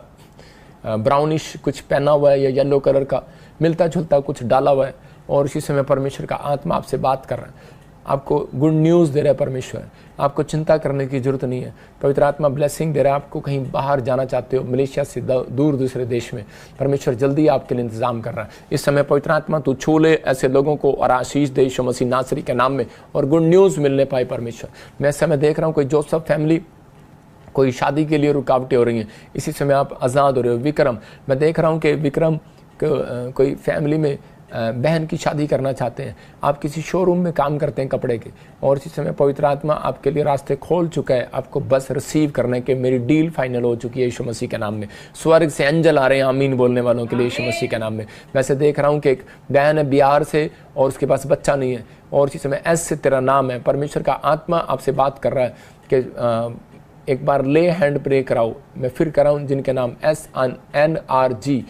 Speaker 1: ब्राउनिश कुछ पहना हुआ है या येलो कलर का मिलता जुलता कुछ डाला हुआ है, और इसी समय परमेश्वर का आत्मा आपसे बात कर रहा है, आपको गुड न्यूज़ दे रहा है परमेश्वर। आपको चिंता करने की जरूरत नहीं है। पवित्र आत्मा ब्लेसिंग दे रहा है। आपको कहीं बाहर जाना चाहते हो, मलेशिया से दूर दूसरे देश में, परमेश्वर जल्दी आपके लिए इंतजाम कर रहा है। इस समय पवित्र आत्मा तू छू ले ऐसे लोगों को और आशीष दे यीशु मसीह नासरी के नाम में, और गुड न्यूज़ मिलने पाए परमेश्वर। मैं इस समय देख रहा हूँ कोई जोसेफ फैमिली, कोई शादी के लिए रुकावटें हो रही हैं, इसी समय आप आज़ाद हो रहे हो। विक्रम, मैं देख रहा हूँ कि विक्रम कोई फैमिली में बहन की शादी करना चाहते हैं। आप किसी शोरूम में काम करते हैं कपड़े के, और इसी समय पवित्र आत्मा आपके लिए रास्ते खोल चुका है। आपको बस रिसीव करने के मेरी डील फाइनल हो चुकी है यीशु मसीह के नाम में। स्वर्ग से एंजल आ रहे हैं आमीन बोलने वालों के लिए यीशु मसीह के नाम में। वैसे देख रहा हूँ कि एक बहन है बिहार से और उसके पास बच्चा नहीं है, और इसी समय S से तेरा नाम है। परमेश्वर का आत्मा आपसे बात कर रहा है कि एक बार ले हैंड प्रे कराओ। मैं फिर कराऊँ जिनके नाम SNRGPKL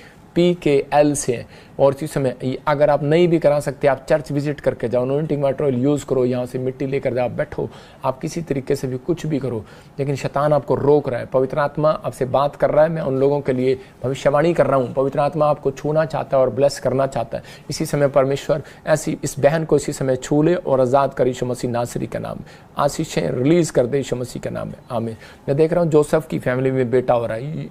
Speaker 1: से हैं, और इसी समय अगर आप नहीं भी करा सकते, आप चर्च विजिट करके जाओ, अनॉइंटिंग वाटर ऑयल यूज़ करो, यहाँ से मिट्टी लेकर जाओ, बैठो, आप किसी तरीके से भी कुछ भी करो, लेकिन शैतान आपको रोक रहा है। पवित्र आत्मा आपसे बात कर रहा है। मैं उन लोगों के लिए भविष्यवाणी कर रहा हूँ। पवित्र आत्मा आपको छूना चाहता है और ब्लेस करना चाहता है। इसी समय परमेश्वर ऐसी इस बहन को इसी समय छू ले और आज़ाद कर यीशु मसीह नासरी का नाम में। आशीषें रिलीज़ कर दे यीशु मसीह के नाम में, आमीन। मैं देख रहा हूँ जोसेफ की फैमिली में बेटा हो रहा है,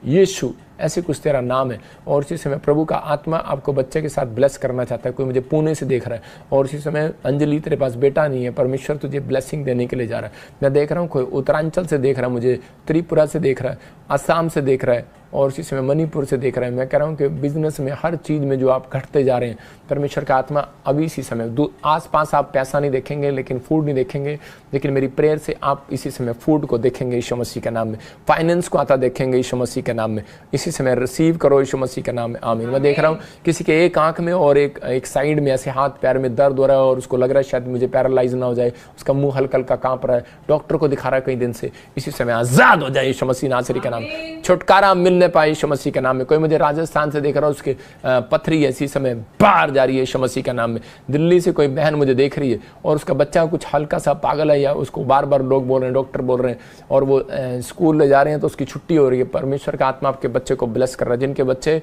Speaker 1: यीशु ऐसे कुछ तेरा नाम है, और इसी समय प्रभु का आत्मा आपको बच्चे के साथ ब्लेस करना चाहता है। कोई मुझे पुणे से देख रहा है, और इसी समय अंजलि तेरे पास बेटा नहीं है, परमेश्वर तुझे ब्लेसिंग देने के लिए जा रहा है। मैं देख रहा हूँ कोई उत्तरांचल से देख रहा है, मुझे त्रिपुरा से देख रहा है, असम से देख रहा है, और इसी समय मणिपुर से देख रहा है। मैं कह रहा हूँ कि बिजनेस में हर चीज़ में जो आप घटते जा रहे हैं, परमेश्वर का आत्मा अभी इसी समय आसपास आप पैसा नहीं देखेंगे, लेकिन फूड नहीं देखेंगे, लेकिन मेरी प्रेयर से आप इसी समय फूड को देखेंगे यीशु मसीह के नाम में, फाइनेंस को आता देखेंगे यीशु मसीह के नाम में। इसी समय रिसीव करो यीशु मसीह के नाम में, आमीन। मैं देख रहा हूँ किसी के एक आंख में और एक साइड में ऐसे हाथ पैर में दर्द हो रहा है, और उसको लग रहा है शायद मुझे पैरालाइज ना हो जाए, उसका मुंह हल्का हल्का कांप रहा है, डॉक्टर को दिखा रहा है कई दिन से। इसी समय आजाद हो जाए यीशु मसीह नासरी के नाम में, छुटकारा मिलने पाए यीशु मसीह के नाम में। कोई मुझे राजस्थान से देख रहा है, उसके पथरी इसी समय बाहर जा रही है यीशु मसीह के नाम में। दिल्ली से कोई बहन मुझे देख रही है, और उसका बच्चा कुछ हल्का सा पागल है, या उसको बार बार लोग बोल रहे हैं, डॉक्टर बोल रहे हैं, और वो स्कूल ले जा रहे हैं तो उसकी छुट्टी हो रही है। परमेश्वर का आत्मा आपके बच्चे को ब्लेस कर रहा है। जिनके बच्चे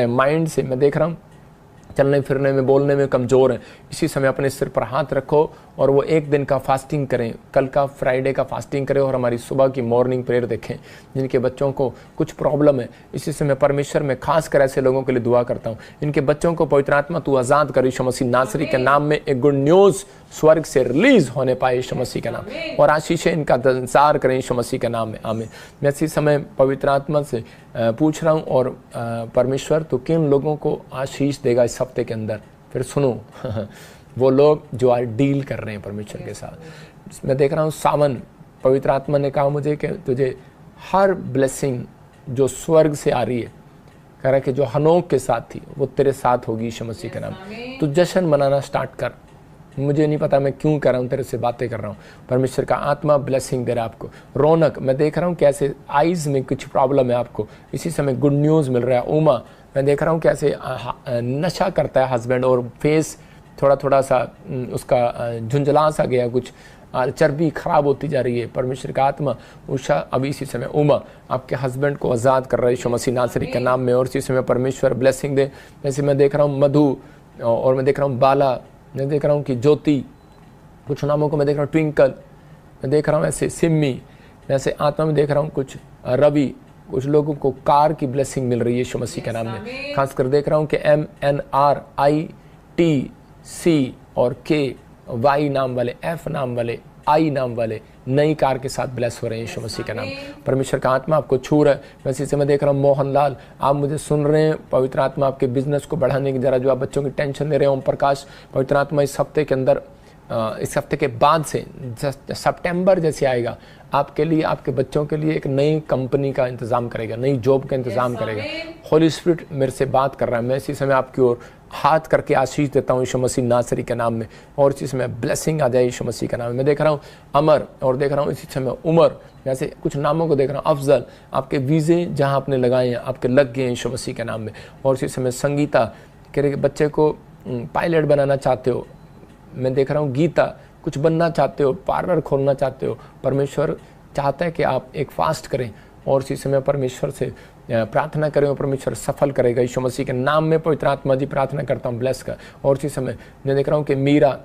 Speaker 1: माइंड से मैं देख रहा हूँ चलने फिरने में बोलने में कमज़ोर हैं, इसी समय अपने सिर पर हाथ रखो और वो एक दिन का फास्टिंग करें, कल का फ्राइडे का फास्टिंग करें, और हमारी सुबह की मॉर्निंग प्रेयर देखें। जिनके बच्चों को कुछ प्रॉब्लम है, इसी समय परमेश्वर में खास कर ऐसे लोगों के लिए दुआ करता हूँ। इनके बच्चों को पवित्र आत्मा तू आज़ाद कर यीशु मसीह नासरी के नाम में। एक गुड न्यूज़ स्वर्ग से रिलीज होने पाए यीशु मसीह के नाम, और आशीषें इनका संसार करें यीशु मसीह के नाम में, आमीन। मैं इसी समय पवित्र आत्मा से पूछ रहा हूँ, और परमेश्वर तो किन लोगों को आशीष देगा इस हफ्ते के अंदर, फिर सुनो वो लोग जो आज डील कर रहे हैं परमेश्वर के साथ। मैं देख रहा हूँ सावन, पवित्र आत्मा ने कहा मुझे कि तुझे हर ब्लेसिंग जो स्वर्ग से आ रही है, कह रहा है कि जो हनोक के साथ थी वो तेरे साथ होगी यीशु मसीह के नाम। तू जश्न मनाना स्टार्ट कर। मुझे नहीं पता मैं क्यों कर रहा हूँ, तेरे से बातें कर रहा हूँ। परमेश्वर का आत्मा ब्लेसिंग दे रहा है आपको। रौनक, मैं देख रहा हूँ कैसे आइज़ में कुछ प्रॉब्लम है आपको, इसी समय गुड न्यूज़ मिल रहा है। उमा, मैं देख रहा हूँ कैसे नशा करता है हस्बैंड और फेस थोड़ा थोड़ा सा उसका झुंझला सा गया, कुछ चर्बी खराब होती जा रही है। परमेश्वर का आत्मा उषा अभी इसी समय उमा आपके हस्बैंड को आज़ाद कर रहा है यीशु मसीह नासरी के नाम में, और इसी समय परमेश्वर ब्लेसिंग दे। जैसे मैं देख रहा हूँ मधु, और मैं देख रहा हूँ बाला, मैं देख रहा हूँ कि ज्योति, कुछ नामों को मैं देख रहा हूँ ट्विंकल, मैं देख रहा हूँ ऐसे सिम्मी, ऐसे आत्मा में देख रहा हूँ कुछ रवि, कुछ लोगों को कार की ब्लेसिंग मिल रही है यीशु मसीह के नाम में। खासकर देख रहा हूँ कि MNRITC और KY नाम वाले, F नाम वाले, I नाम वाले नई कार के साथ ब्लेस हो रहे हैं यीशु मसीह का नाम। परमेश्वर का आत्मा आपको छू रहा है। वैसे से मैं देख रहा हूँ मोहनलाल, आप मुझे सुन रहे हैं, पवित्र आत्मा आपके बिजनेस को बढ़ाने की, जरा जो आप बच्चों की टेंशन ले रहे हैं, ओम प्रकाश, पवित्र आत्मा इस हफ्ते के अंदर, इस हफ्ते के बाद से सितंबर जैसे आएगा, आपके लिए, आपके बच्चों के लिए एक नई कंपनी का इंतज़ाम करेगा, नई जॉब का इंतज़ाम करेगा। होली स्पिरिट मेरे से बात कर रहा है। मैं इसी समय आपकी ओर हाथ करके आशीष देता हूँ यीशु मसीह नासरी के नाम में, और इसी समय ब्लेसिंग आ जाए यीशु मसीह के नाम में। मैं देख रहा हूँ अमर, और देख रहा हूँ इसी समय उमर, जैसे कुछ नामों को देख रहा हूँ। अफजल, आपके वीज़े जहाँ आपने लगाए हैं आपके लग गए हैं यीशु मसीह के नाम में। और इसी समय संगीता कह रहे बच्चे को पायलट बनाना चाहते हो। मैं देख रहा हूँ गीता, कुछ बनना चाहते हो, पार्लर खोलना चाहते हो। परमेश्वर चाहता है कि आप एक फास्ट करें, और इसी समय परमेश्वर से प्रार्थना करें और परमेश्वर सफल करेगा यीशु मसीह के नाम में। पवित्र आत्मा जी प्रार्थना करता हूँ ब्लेस कर। और इसी समय मैं देख रहा हूँ कि मीरा,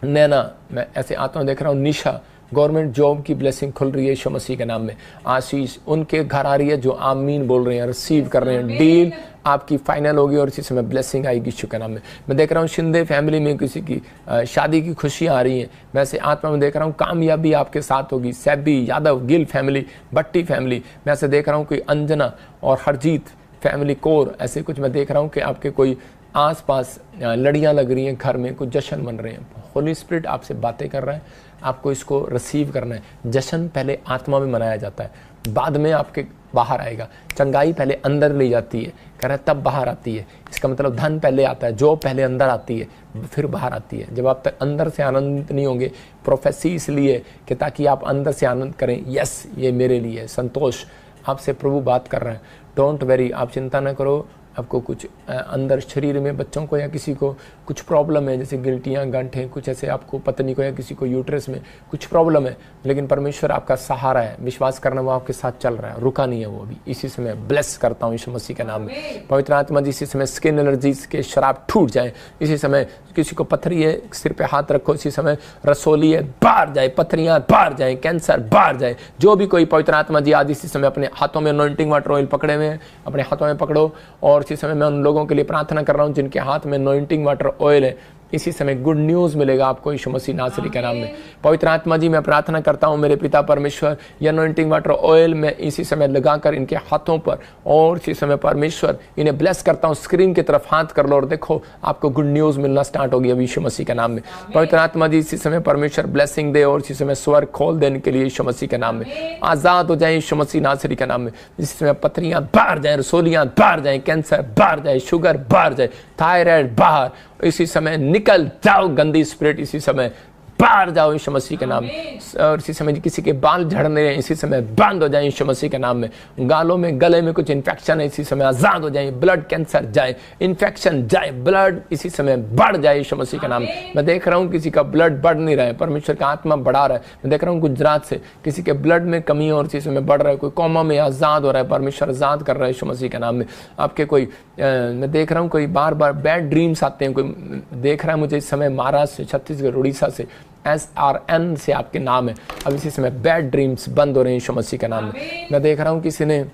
Speaker 1: नैना, मैं ऐसे आत्मा देख रहा हूँ, निशा, गवर्नमेंट जॉब की ब्लेसिंग खुल रही है यीशु मसीह के नाम में। आशीष उनके घर आ रही है जो आमीन बोल रहे हैं, रिसीव कर रहे हैं, डील आपकी फाइनल होगी, और इसी समय ब्लेसिंग आएगी यीशु के नाम में। मैं देख रहा हूँ शिंदे फैमिली में किसी की शादी की खुशियाँ आ रही हैं। वैसे आत्मा में देख रहा हूँ कामयाबी आपके साथ होगी। सैबी, यादव, गिल फैमिली, भट्टी फैमिली, मैं ऐसे देख रहा हूँ कोई अंजना और हरजीत फैमिली कोर, ऐसे कुछ मैं देख रहा हूँ कि आपके कोई आसपास लड़ियाँ लग रही हैं, घर में कुछ जश्न बन रहे हैं। होली स्पिरिट आपसे बातें कर रहा है, आपको इसको रिसीव करना है। जश्न पहले आत्मा में मनाया जाता है, बाद में आपके बाहर आएगा। चंगाई पहले अंदर ली जाती है, कह रहा है तब बाहर आती है। इसका मतलब धन पहले आता है, जो पहले अंदर आती है फिर बाहर आती है। जब आप तक अंदर से आनंदित नहीं होंगे, प्रोफेसी इसलिए कि ताकि आप अंदर से आनंद करें, यस ये मेरे लिए संतोष, आपसे प्रभु बात कर रहे हैं। डोंट वेरी, आप चिंता न करो। आपको कुछ अंदर शरीर में बच्चों को या किसी को कुछ प्रॉब्लम है, जैसे गिल्टियाँ, गांठें, कुछ ऐसे आपको पत्नी को या किसी को यूट्रस में कुछ प्रॉब्लम है, लेकिन परमेश्वर आपका सहारा है। विश्वास करना, वो आपके साथ चल रहा है, रुका नहीं है वो अभी। इसी समय ब्लेस करता हूँ यीशु मसीह के नाम में। पवित्र आत्मा जी, इसी समय स्किन एलर्जी के शराब टूट जाए। इसी समय किसी को पथरी है, सिर पे हाथ रखो, इसी समय रसोली है बाहर जाए, पथरियाँ बाहर जाए, कैंसर बाहर जाए। जो भी कोई पवित्र आत्मा जी आज इसी समय अपने हाथों में अनॉइंटिंग वाटर ऑयल पकड़े हुए हैं, अपने हाथों में पकड़ो। और इसी समय मैं उन लोगों के लिए प्रार्थना कर रहा हूं जिनके हाथ में अनॉइंटिंग वाटर ऑयल है। इसी समय गुड न्यूज़ मिलेगा आपको यीशु मसीह नासरी के नाम में। पवित्र आत्मा जी, मैं प्रार्थना करता हूं मेरे पिता परमेश्वर, ये अनॉइंटिंग वाटर ऑयल मैं इसी समय लगाकर इनके हाथों पर, और इसी समय परमेश्वर इन्हें ब्लेस करता हूं। स्क्रीन की तरफ हाथ कर लो और देखो आपको गुड न्यूज़ मिलना स्टार्ट होगी अभी यीशु मसीह के नाम में। पवित्र आत्मा जी, इसी समय परमेश्वर ब्लेसिंग दे, और इसी समय स्वर खोल देने के लिए यीशु मसीह के नाम में आज़ाद हो जाए यीशु मसीह नासरी के नाम में। इसी समय पथरियाँ बाहर जाए, रसोलियाँ बाहर जाए, कैंसर बाहर जाए, शुगर बाहर जाए, थायराइड बाहर, इसी समय निकल जाओ गंदी स्पिरिट, इसी समय बाहर जाओ यीशु मसीह के नाम में। और इसी समय किसी के बाल झड़ने रहे, इसी समय बंद हो जाए यीशु मसीह के नाम में। गालों में, गले में कुछ इन्फेक्शन है, इसी समय आजाद हो जाए। ब्लड कैंसर जाए, इन्फेक्शन जाए, ब्लड इसी समय बढ़ जाए यीशु मसीह के नाम में। मैं देख रहा हूँ किसी का ब्लड बढ़ नहीं रहा है, परमेश्वर का आत्मा बढ़ा रहा है। मैं देख रहा हूँ गुजरात से किसी के ब्लड में कमी है और इसी समय बढ़ रहा है। कोई कोमा में आजाद हो रहा है, परमेश्वर आजाद कर रहा है यीशु मसीह के नाम में। आपके कोई मैं देख रहा हूँ कोई बार बार बैड ड्रीम्स आते हैं। कोई देख रहा है मुझे इस समय महाराष्ट्र से, छत्तीसगढ़, उड़ीसा से, SRN से आपके नाम है। अब इसी समय बैड ड्रीम्स बंद हो रहे हैं यीशु मसीह के नाम में। मैं देख रहा हूँ किसी ने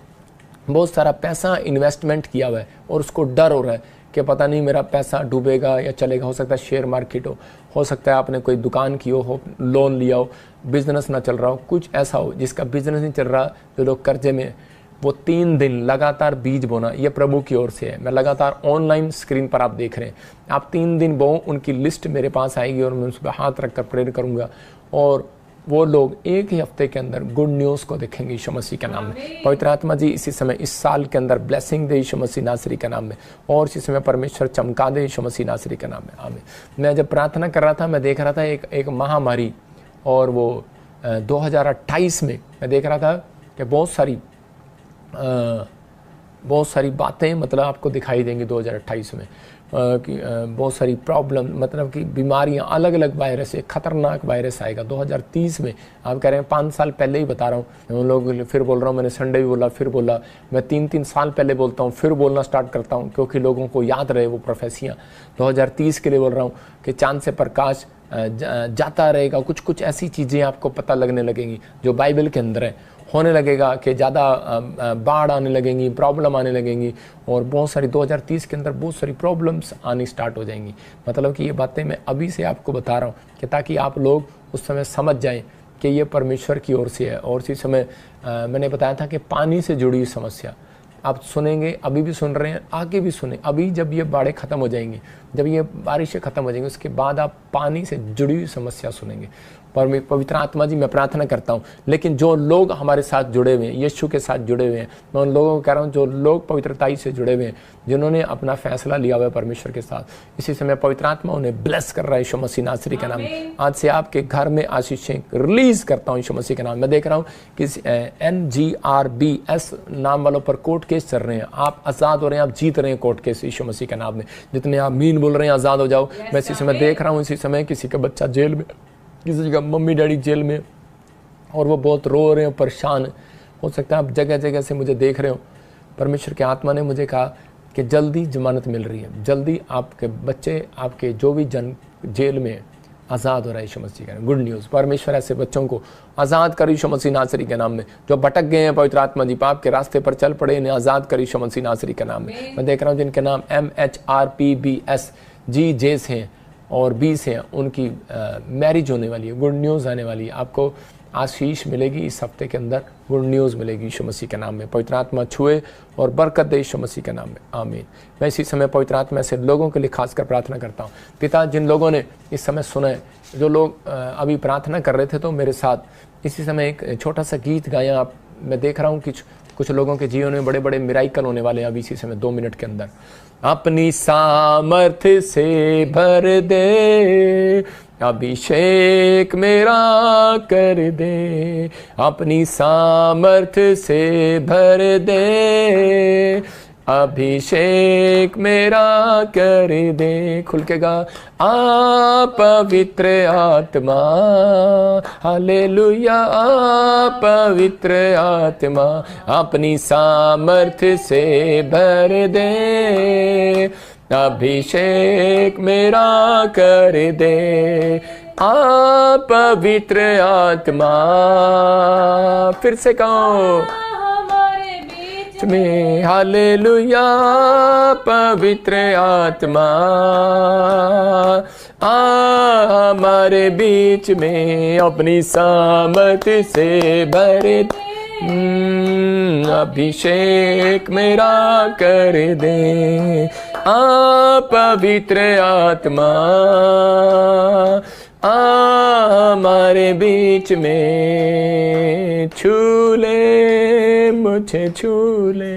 Speaker 1: बहुत सारा पैसा इन्वेस्टमेंट किया हुआ है और उसको डर हो रहा है कि पता नहीं मेरा पैसा डूबेगा या चलेगा। हो सकता है शेयर मार्केट हो सकता है आपने कोई दुकान की हो, लोन लिया हो, बिजनेस ना चल रहा हो, कुछ ऐसा हो जिसका बिजनेस नहीं चल रहा, जो लोग कर्जे में, वो 3 दिन लगातार बीज बोना, ये प्रभु की ओर से है। मैं लगातार ऑनलाइन स्क्रीन पर आप देख रहे हैं, आप 3 दिन बो, उनकी लिस्ट मेरे पास आएगी और मैं उस पर हाथ रखकर प्रेयर करूंगा और वो लोग एक ही हफ्ते के अंदर गुड न्यूज़ को देखेंगे यीशु मसीह के नाम में। पवित्र आत्मा जी इसी समय इस साल के अंदर ब्लेसिंग दे यीशु मसीह नासरी के नाम में, और इसी समय परमेश्वर चमका दे यीशु मसीह नासरी के नाम में। आमीन। मैं जब प्रार्थना कर रहा था, मैं देख रहा था एक महामारी, और वो 2028 में मैं देख रहा था कि बहुत सारी बहुत सारी बातें मतलब आपको दिखाई देंगी 2028 में कि बहुत सारी प्रॉब्लम, मतलब कि बीमारियां, अलग अलग वायरस, एक खतरनाक वायरस आएगा 2030 में। आप कह रहे हैं 5 साल पहले ही बता रहा हूँ, उन लोग फिर बोल रहा हूँ, मैंने संडे भी बोला, फिर बोला, मैं 3-3 साल पहले बोलता हूँ, फिर बोलना स्टार्ट करता हूँ क्योंकि लोगों को याद रहे वो प्रोफेसियाँ। 2030 के लिए बोल रहा हूँ कि चांद से प्रकाश जाता रहेगा, कुछ कुछ ऐसी चीज़ें आपको पता लगने लगेंगी जो बाइबल के अंदर है। होने लगेगा कि ज़्यादा बाढ़ आने लगेंगी, प्रॉब्लम आने लगेंगी, और बहुत सारी 2030 के अंदर बहुत सारी प्रॉब्लम्स आनी स्टार्ट हो जाएंगी। मतलब कि ये बातें मैं अभी से आपको बता रहा हूँ कि ताकि आप लोग उस समय समझ जाएं कि ये परमेश्वर की ओर से है। और इसी समय मैंने बताया था कि पानी से जुड़ी हुई समस्या आप सुनेंगे, अभी भी सुन रहे हैं, आगे भी सुने। अभी जब ये बाढ़ें ख़त्म हो जाएंगी, जब ये बारिशें ख़त्म हो जाएंगी, उसके बाद आप पानी से जुड़ी हुई समस्या सुनेंगे। पर पवित्र आत्मा जी, मैं प्रार्थना करता हूँ, लेकिन जो लोग हमारे साथ जुड़े हुए हैं, यीशु के साथ जुड़े हुए हैं, मैं उन लोगों को कह रहा हूँ जो लोग पवित्रताई से जुड़े हुए हैं, जिन्होंने अपना फैसला लिया हुआ है परमेश्वर के साथ, इसी समय पवित्र आत्मा उन्हें ब्लेस कर रहा है यीशु मसीह नासरी के नाम में। आज से आपके घर में आशीषें रिलीज करता हूँ यीशु मसीह के नाम। मैं देख रहा हूँ कि NGRBS नाम वालों पर कोर्ट केस चल रहे हैं, आप आज़ाद हो रहे हैं, आप जीत रहे हैं कोर्ट केस यीशु मसीह के नाम में। जितने आप मीन बोल रहे हैं आज़ाद हो जाओ। मैं इसी समय देख रहा हूँ, इसी समय किसी का बच्चा जेल में, किसी का मम्मी डैडी जेल में, और वो बहुत रो रहे हो, परेशान। हो सकता है आप जगह जगह से मुझे देख रहे हो। परमेश्वर के आत्मा ने मुझे कहा कि जल्दी जमानत मिल रही है, जल्दी आपके बच्चे, आपके जो भी जन जेल में आज़ाद हो रहा है यीशु मसीह का। गुड न्यूज़, परमेश्वर ऐसे बच्चों को आज़ाद कर यीशु मसीह नासरी के नाम में। जो भटक गए हैं पवित्र आत्मा जी, पाप के रास्ते पर चल पड़े, इन्हें आज़ाद कर यीशु मसीह नासरी के नाम में। मैं देख रहा हूँ जिनके नाम MHRPBS G हैं और 20 हैं, उनकी मैरिज होने वाली है, गुड न्यूज़ आने वाली है। आपको आशीष मिलेगी इस हफ्ते के अंदर, गुड न्यूज़ मिलेगी यीशु मसीह के नाम में। पवित्र आत्मा छुए और बरकत दे यीशु मसीह के नाम में, आमीन। मैं इसी समय पवित्र आत्मा से लोगों के लिए खासकर प्रार्थना करता हूँ। पिता, जिन लोगों ने इस समय सुना है, जो लोग अभी प्रार्थना कर रहे थे तो मेरे साथ इसी समय एक छोटा सा गीत गाया। आप, मैं देख रहा हूँ कि कुछ लोगों के जीवन में बड़े बड़े मिराइकल होने वाले हैं अभी इसी समय 2 मिनट के अंदर। अपनी सामर्थ्य से भर दे, अभिषेक मेरा कर दे, अपनी सामर्थ्य से भर दे, अभिषेक मेरा कर दे। खुल के गा, आ पवित्र आत्मा, हालेलुया, आ पवित्र आत्मा, अपनी सामर्थ्य से भर दे, अभिषेक मेरा कर दे, आ पवित्र आत्मा। फिर से कहो में, हालेलुया, पवित्र आत्मा हमारे बीच में, अपनी सामर्थ्य से भरे, अभिषेक मेरा कर दे, पवित्र आत्मा हमारे बीच में, छू ले मुझे, छू ले।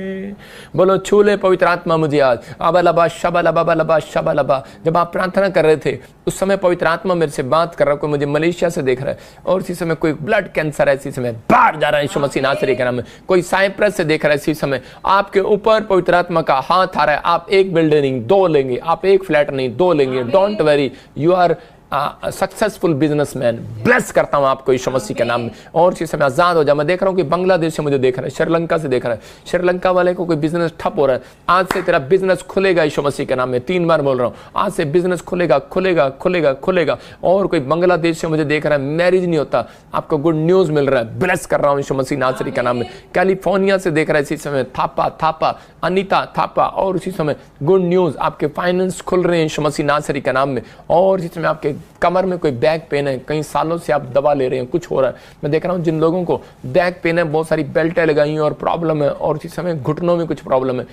Speaker 1: बोलो, छू ले पवित्र आत्मा मुझे आज। अबलबा शबलबा बलबा शबलबा। जब आप प्रार्थना कर रहे थे उस समय पवित्र आत्मा मेरे से बात कर रहा है। कोई मुझे मलेशिया से देख रहा है, और इसी समय कोई ब्लड कैंसर है, इसी समय बाहर जा रहा है यीशु मसीह नासरी के नाम में। कोई साइप्रस से देख रहा है, इसी समय आपके ऊपर पवित्र आत्मा का हाथ आ रहा है। आप एक बिल्डिंग 2 लेंगे, आप एक फ्लैट नहीं 2 लेंगे। Don't worry, you are successful businessman. Bless करता हूं आपको यीशु मसीह के नाम में, और इसी समय आजाद हो जाए। मैं देख रहा हूं कि बांग्लादेश से मुझे देख रहा है, श्रीलंका से देख रहा है, श्रीलंका वाले को कोई बिजनेस ठप हो रहा है। आज से तेरा बिजनेस खुलेगा यीशु मसीह के नाम में। 3 बार बोल रहा हूं, आज से बिजनेस खुलेगा, खुलेगा, खुलेगा, खुलेगा। और कोई बांग्लादेश से मुझे देख रहा है, मैरिज नहीं होता, आपको गुड न्यूज मिल रहा है। ब्लेस कर रहा हूं यीशु मसीह नासरी के नाम में। कैलिफोर्निया से देख रहा है इसी समय, थापा अनिता थापा, और उसी समय गुड न्यूज, आपके फाइनेंस खुल रहे हैं यीशु मसीह नासरी के नाम में। और इसी समय आपके कमर में कोई बैक पेन है, कई सालों से आप दवा ले रहे हैं, कुछ हो रहा है। मैं देख रहा हूं जिन लोगों को बैक पेन है, बहुत सारी बेल्टें लगाई हैं और प्रॉब्लम है, और इसी समय घुटनों में कुछ प्रॉब्लम है।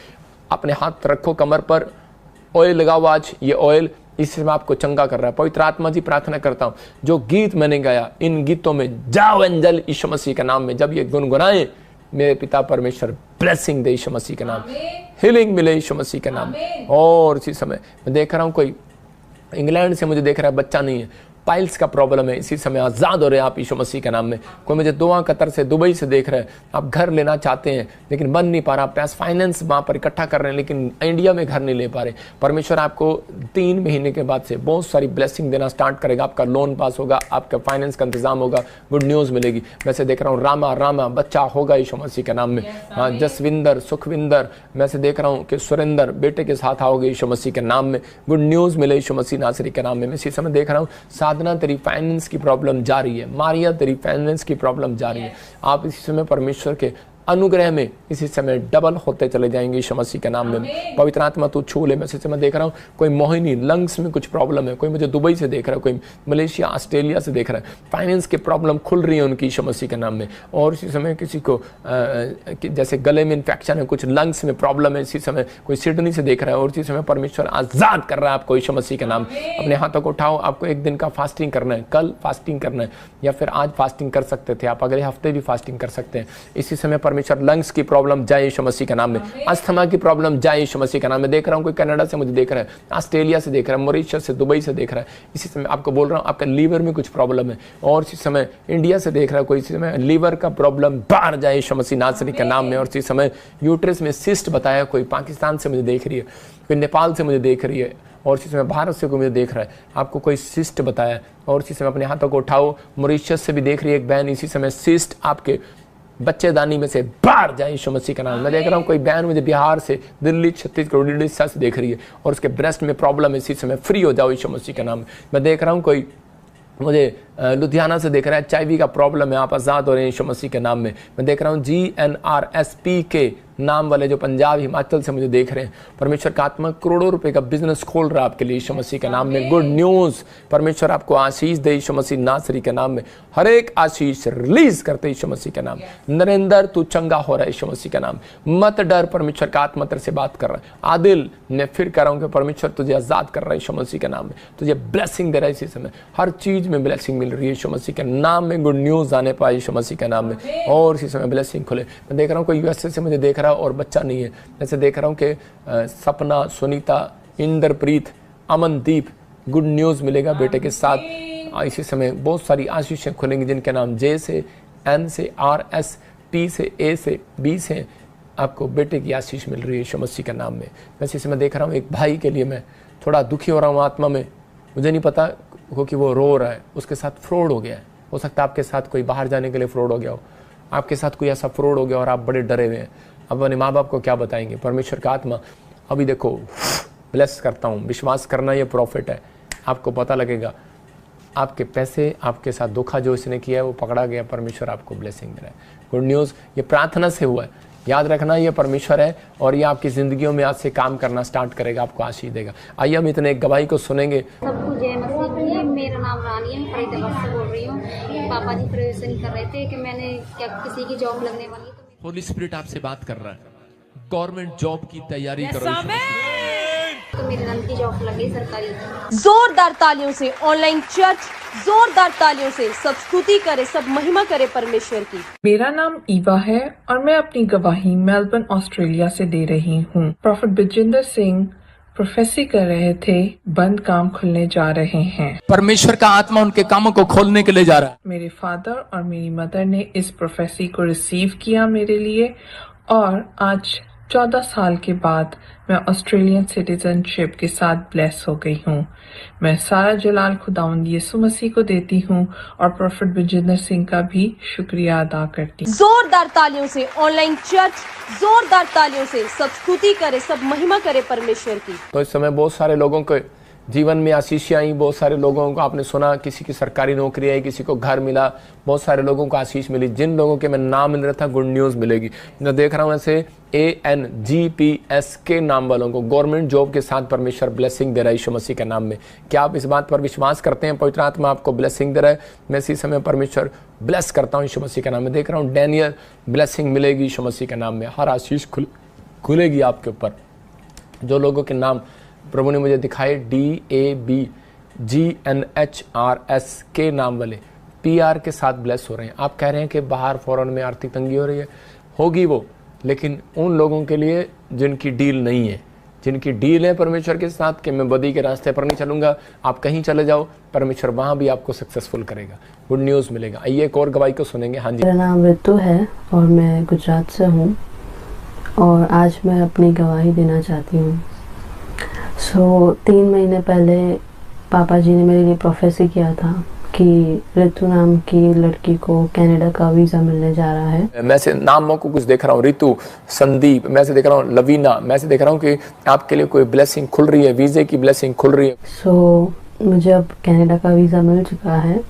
Speaker 1: अपने हाथ रखो कमर पर, ऑयल लगाओ आज, ये ऑयल इस समय आपको चंगा कर रहा है। पवित्र आत्मा जी, प्रार्थना करता हूं जो गीत मैंने गाया, इन गीतों में जाओ एंजल यीशु मसीह के नाम में, जब ये गुनगुनाए, मेरे पिता परमेश्वर ब्लेसिंग दे यीशु मसीह के नाम, हीलिंग मिले यीशु मसीह के नाम। और इसी समय मैं देख रहा हूं कोई इंग्लैंड से मुझे देख रहा है, बच्चा नहीं है, पाइल्स का प्रॉब्लम है, इसी समय आज़ाद हो रहे हैं आप यीशु मसीह के नाम में। कोई मुझे दुआ कतर से, दुबई से देख रहे हैं, आप घर लेना चाहते हैं लेकिन बन नहीं पा रहा, पैस फाइनेंस वहाँ पर इकट्ठा कर रहे हैं लेकिन इंडिया में घर नहीं ले पा रहे, परमेश्वर आपको 3 महीने के बाद से बहुत सारी ब्लेसिंग देना स्टार्ट करेगा। आपका लोन पास होगा, आपका फाइनेंस का इंतजाम होगा, गुड न्यूज़ मिलेगी। वैसे देख रहा हूँ रामा बच्चा होगा यीशु मसीह के नाम में। हाँ, जसविंदर, सुखविंदर, मैं से देख रहा हूँ कि सुरेंदर बेटे के साथ आओगे यीशु मसीह के नाम में, गुड न्यूज़ मिले यीशु मसीह नासरी के नाम में। मैं इसी समय देख रहा हूँ साधना तेरी फाइनेंस की प्रॉब्लम जा रही है, मारिया तेरी फाइनेंस की प्रॉब्लम जा रही है। आप इसी समय परमेश्वर के अनुग्रह में इसी समय डबल होते चले जाएंगे यीशु मसीह के नाम में। पवित्र आत्मा तू छू ले। मैं इसी समय देख रहा हूँ कोई मोहिनी लंग्स में कुछ प्रॉब्लम है, कोई मुझे दुबई से देख रहा है, कोई मलेशिया ऑस्ट्रेलिया से देख रहा है, फाइनेंस की प्रॉब्लम खुल रही है उनकी यीशु मसीह के नाम में। और इसी समय किसी को जैसे गले में इन्फेक्शन है, कुछ लंग्स में प्रॉब्लम है, इसी समय कोई सिडनी से देख रहा है और इसी समय परमेश्वर आज़ाद कर रहा है आपको यीशु मसीह के नाम। अपने हाथों को उठाओ, आपको 1 दिन का फास्टिंग करना है, कल फास्टिंग करना है या फिर आज फास्टिंग कर सकते थे, आप अगले हफ्ते भी फास्टिंग कर सकते हैं। इसी समय परमेश्वर लंग्स की प्रॉब्लम जाए यीशु मसीह के नाम में, अस्थमा की प्रॉब्लम जाए यीशु मसीह के नाम में। देख रहा हूं कोई कनाडा से मुझे देख रहा है, ऑस्ट्रेलिया से देख रहा है, मॉरिशस से, दुबई से देख रहा है। इसी समय आपको बोल रहा हूं आपका लीवर में कुछ प्रॉब्लम है और इसी समय इंडिया से देख रहा है कोई, इसी समय लीवर का प्रॉब्लम बाहर जाए यीशु मसीह नासरी के नाम में। और इसी समय यूट्रस में सिस्ट बताया, कोई पाकिस्तान से मुझे देख रही है, कोई नेपाल से मुझे देख रही है और इसी समय भारत से कोई मुझे देख रहा है, आपको कोई सिस्ट बताया। और इसी समय अपने हाथों को उठाओ, मॉरिशस से भी देख रही है एक बहन, इसी समय सिस्ट आपके बच्चेदानी में से बाहर जाए यीशु मसीह का नाम। मैं देख रहा हूँ कोई बहन मुझे बिहार से, दिल्ली, छत्तीसगढ़, उड़ीसा से देख रही है और उसके ब्रेस्ट में प्रॉब्लम है, इसी समय फ्री हो जाओ यीशु मसीह के नाम। मैं देख रहा हूँ कोई मुझे लुधियाना से देख रहा है, HIV का प्रॉब्लम है, आप आज़ाद हो रहे हैं यीशु मसीह के नाम में। मैं देख रहा हूँ GNRSP के नाम वाले जो पंजाब हिमाचल से मुझे देख रहे हैं, परमेश्वर का आत्मा करोड़ों रुपए का बिजनेस खोल रहा है आपके लिए यीशु मसीह के नाम में। गुड न्यूज़, परमेश्वर आपको आशीष दे यीशु मसीह नासरी के नाम में। हर एक आशीष रिलीज करते यीशु मसीह के नाम। नरेंद्र तू चंगा हो रहा है यीशु मसीह के नाम, मत डर, परमेश्वर का आत्मा तेरे से बात कर रहा है। आदिल, मैं फिर कह रहा हूँ कि परमेश्वर तुझे आज़ाद कर रहा है यीशु मसीह के नाम में, तुझे ब्लेसिंग दे रहा है इसी समय, हर चीज़ में ब्लेसिंग मिल रही है यीशु मसीह के नाम में। गुड न्यूज़ आने पाए यीशु मसीह के नाम में और इसी समय ब्लेसिंग खुले। मैं देख रहा हूँ कोई USA से मुझे देख रहा है और बच्चा नहीं है। जैसे देख रहा हूँ कि सपना, सुनीता, इंद्रप्रीत, अमनदीप, गुड न्यूज़ मिलेगा बेटे के साथ। इसी समय बहुत सारी आशीषें खुलेंगी जिनके नाम J से, N से, R, S, T से, A से, B से, आपको बेटे की आशीष मिल रही है यीशु मसीह के नाम में। वैसे इसी मैं देख रहा हूँ एक भाई के लिए मैं थोड़ा दुखी हो रहा हूँ आत्मा में, मुझे नहीं पता कि वो रो रहा है, उसके साथ फ्रॉड हो गया है। हो सकता है आपके साथ कोई बाहर जाने के लिए फ्रॉड हो गया हो, आपके साथ कोई ऐसा फ्रॉड हो गया और आप बड़े डरे हुए हैं। अब अपने माँ बाप को क्या बताएंगे? परमेश्वर का आत्मा अभी देखो ब्लेस करता हूँ, विश्वास करना ये प्रॉफिट है, आपको पता लगेगा आपके पैसे, आपके साथ धोखा जो इसने किया है वो पकड़ा गया, परमेश्वर आपको ब्लेसिंग दे रहा है। गुड न्यूज़, ये प्रार्थना से हुआ है, याद रखना ये परमेश्वर है और ये आपकी ज़िंदगियों में आज से काम करना स्टार्ट करेगा, आपको आशीष देगा। आइए हम इतने एक गवाही को सुनेंगे।
Speaker 3: सबको जय मसीह की। मेरा नाम रानी है, फरीदाबाद से बोल रही हूँ। पापा जी प्रवेशन कर रहे थे कि मैंने क्या किसी की जॉब लगने वाली, तो
Speaker 1: होली स्पिरिट आपसे बात कर रहा है, गवर्नमेंट जॉब की तैयारी करो।
Speaker 3: तो मेरी नंद की जॉब लगी सरकारी।
Speaker 4: जोरदार तालियों से ऑनलाइन चर्च, जोरदार तालियों से सब स्तुति करे, सब महिमा करे परमेश्वर की।
Speaker 5: मेरा नाम ईवा है और मैं अपनी गवाही मेलबर्न ऑस्ट्रेलिया से दे रही हूँ। प्रोफेट बिजेंद्र सिंह प्रोफेसी कर रहे थे, बंद काम खुलने जा रहे हैं।
Speaker 1: परमेश्वर का आत्मा उनके कामों को खोलने के लिए जा रहा है।
Speaker 5: मेरे फादर और मेरी मदर ने इस प्रोफेसी को रिसीव किया मेरे लिए और आज 14 साल के बाद मैं ऑस्ट्रेलियन सिटीजनशिप के साथ ब्लेस हो गई हूँ। मैं सारा जलाल खुदावंद यीशु मसीह को देती हूँ और प्रोफेट बिजेंद्र सिंह का भी शुक्रिया अदा करती हूँ।
Speaker 4: जोरदार तालियों से ऑनलाइन चर्च, जोरदार तालियों से सब स्तुति करे, सब महिमा करे परमेश्वर की।
Speaker 1: तो इस समय बहुत सारे लोगों के जीवन में आशीष आई, बहुत सारे लोगों को आपने सुना, किसी की सरकारी नौकरी आई, किसी को घर मिला, बहुत सारे लोगों को आशीष मिली। जिन लोगों के मैं नाम मिल रहा था गुड न्यूज़ मिलेगी। मैं देख रहा हूँ ऐसे ANGPS के नाम वालों को गवर्नमेंट जॉब के साथ परमेश्वर ब्लेसिंग दे रहा है यीशु मसीह के नाम में। क्या आप इस बात पर विश्वास करते हैं? पवित्र आत्मा आपको ब्लेसिंग दे रहा है। मैं इसी समय परमेश्वर ब्लेस करता हूँ यीशु मसीह के नाम में। देख रहा हूँ डैनियल, ब्लेसिंग मिलेगी यीशु मसीह के नाम में, हर आशीष खुलेगी आपके ऊपर। जो लोगों के नाम प्रभु ने मुझे दिखाए DABGNHRS के नाम वाले PR के साथ ब्लेस हो रहे हैं। आप कह रहे हैं कि बाहर फॉरेन में आर्थिक तंगी हो रही है, होगी वो, लेकिन उन लोगों के लिए जिनकी डील नहीं है, जिनकी डील है परमेश्वर के साथ कि मैं बदी के रास्ते पर नहीं चलूंगा, आप कहीं चले जाओ, परमेश्वर वहां भी आपको सक्सेसफुल करेगा, गुड न्यूज़ मिलेगा। आइए एक और गवाही को सुनेंगे। हाँ जी।
Speaker 6: मेरा नाम रितु है और मैं गुजरात से हूँ और आज मैं अपनी गवाही देना चाहती हूँ। 3 महीने पहले पापा जी ने मेरे लिए प्रोफेसी किया था कि ऋतु नाम की लड़की को कनाडा का वीज़ा मिलने जा रहा है।
Speaker 1: मैं से नामों को कुछ देख रहा हूँ, ऋतु, संदीप, मैं से देख रहा हूँ लवीना, मैं से देख रहा हूँ कि आपके लिए कोई ब्लेसिंग खुल रही है, वीज़े की ब्लेसिंग खुल रही है।
Speaker 6: मुझे अब कनाडा का वीज़ा मिल चुका है,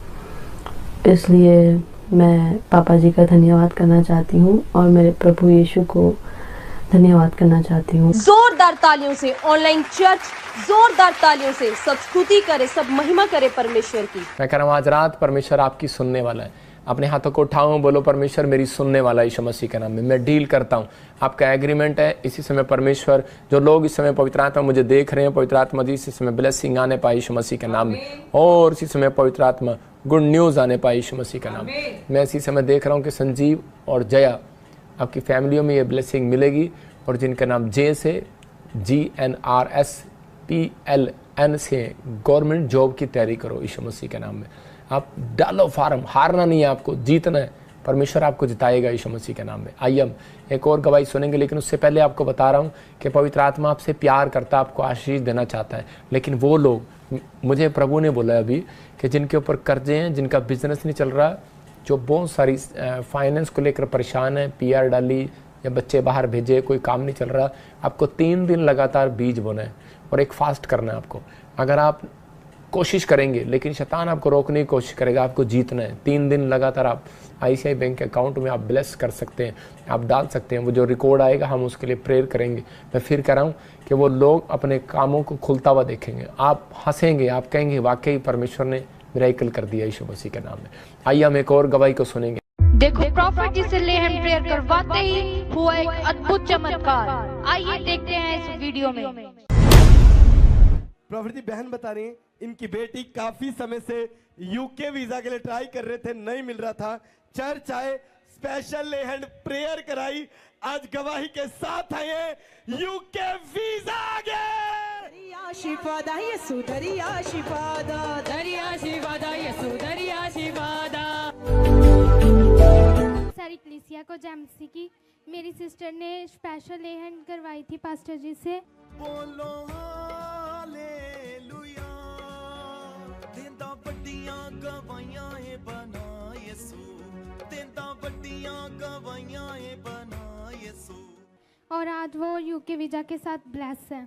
Speaker 6: इसलिए मैं पापा जी का धन्यवाद करना चाहती हूँ और मेरे प्रभु यीशु को धन्यवाद करना चाहती हूँ।
Speaker 4: जोरदार तालियों से ऑनलाइन चर्च, जोरदार तालियों से सब स्तुति करे, सब महिमा करे परमेश्वर की।
Speaker 1: मैं कह रहा हूँ आज रात परमेश्वर आपकी सुनने वाला है। अपने हाथों को उठाओ, बोलो परमेश्वर मेरी सुनने वाला है। यीशु मसीह के नाम में मैं डील करता हूँ, आपका एग्रीमेंट है। इसी समय परमेश्वर, जो लोग इस समय पवित्र आत्मा मुझे देख रहे हैं, पवित्र आत्मा जी इसी समय ब्लेसिंग आने पाए यीशु मसीह के नाम में, और इसी समय पवित्र आत्मा गुड न्यूज़ आने पाए यीशु मसीह के नाम में। मैं इसी समय देख रहा हूँ कि संजीव और जया, आपकी फैमिलियों में ये ब्लेसिंग मिलेगी, और जिनका नाम जे से GNRSPLN से गवर्नमेंट जॉब की तैयारी करो यीशु मसीह के नाम में। आप डालो फार्म, हारना नहीं है, आपको जीतना है, परमेश्वर आपको जिताएगा यीशु मसीह के नाम में। आइए हम एक और गवाही सुनेंगे, लेकिन उससे पहले आपको बता रहा हूँ कि पवित्र आत्मा आपसे प्यार करता है, आपको आशीष देना चाहता है। लेकिन वो लोग, मुझे प्रभु ने बोला अभी कि जिनके ऊपर कर्जे हैं, जिनका बिजनेस नहीं चल रहा, जो बहुत सारी फाइनेंस को लेकर परेशान है, PR डाली या बच्चे बाहर भेजे, कोई काम नहीं चल रहा, आपको 3 दिन लगातार बीज बोना है और एक फास्ट करना है आपको। अगर आप कोशिश करेंगे, लेकिन शैतान आपको रोकने की कोशिश करेगा, आपको जीतना है। 3 दिन लगातार आप ICICI बैंक के अकाउंट में आप ब्लेस कर सकते हैं, आप डाल सकते हैं। वो जो रिकॉर्ड आएगा हम उसके लिए प्रेयर करेंगे। मैं फिर कह रहा हूँ कि वो लोग अपने कामों को खुलता हुआ देखेंगे, आप हंसेंगे, आप कहेंगे वाकई परमेश्वर ने मिरेकल कर दिया यीशु मसीह के नाम में। आइए हम एक और गवाही को सुनेंगे।
Speaker 7: देखो प्रॉफिट जी से लेहन प्रेयर करवाते ही हुआ एक अद्भुत चमत्कार। आइए देखते हैं इस वीडियो में।
Speaker 8: प्रॉफिट जी बहन बता रही हैं, इनकी बेटी काफी समय से UK वीजा के लिए ट्राई कर रहे थे, नहीं मिल रहा था। चर्च आए, स्पेशल लेहन प्रेयर कराई, आज गवाही के साथ आए, UK वीजा आ गया।
Speaker 9: शिफादा यसु दरिया शिफादा, दरिया शिफादा यसु दरिया शिफादा।
Speaker 10: सारी कलीसिया को जेएमसी की मेरी सिस्टर ने स्पेशल लेहन करवाई थी पास्टर जी से।
Speaker 8: बोलो हालेलुया, देंदा बड़ियां गवाइयां है बना यसु, देंदा बड़ियां गवाइयां है बना यसु।
Speaker 10: और आज वो UK वीजा के साथ ब्लेस है।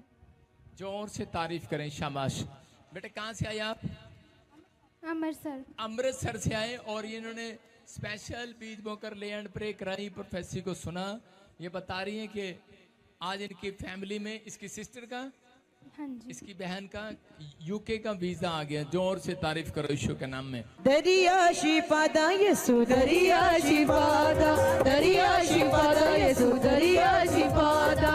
Speaker 1: जोर से तारीफ करें, शाबाश। बेटे कहाँ से आए आप?
Speaker 10: अमृतसर।
Speaker 1: अमृतसर से आए, और ये इन्होंने स्पेशल बीज बोकर ले एंड प्रे कराई, प्रोफेसी को सुना। ये बता रही है कि आज इनकी फैमिली में, इसकी सिस्टर का,
Speaker 10: हाँ जी,
Speaker 1: इसकी बहन का UK का वीजा आ गया। जोर से तारीफ करो यीशु के नाम में।
Speaker 9: दरिया शिफादा यसु दरिया शिफादा, दरिया शिफादा यसु दरिया शिफादा।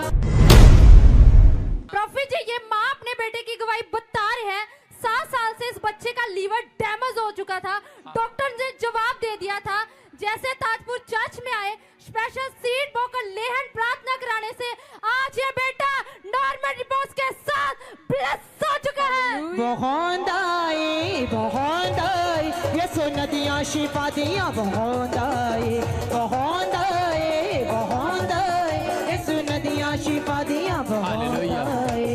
Speaker 7: प्रॉफिट जी, ये माँ अपने बेटे की गवाही बता रहे हैं। 7 साल से इस बच्चे का लीवर डैमेज हो चुका था। डॉक्टर ने जवाब दे दिया था। जैसे ताजपुर चर्च में आए, स्पेशल सीड बोकर लेहन प्रार्थना कराने से आज ये बेटा नॉर्मल रिपोर्ट्स के साथ ब्लेस हो चुका है।
Speaker 9: बहुत आए यसु नदियाँ शिफा दिया, बहुत आए यसु नदियाँ शिफा दिया, बहुत आए।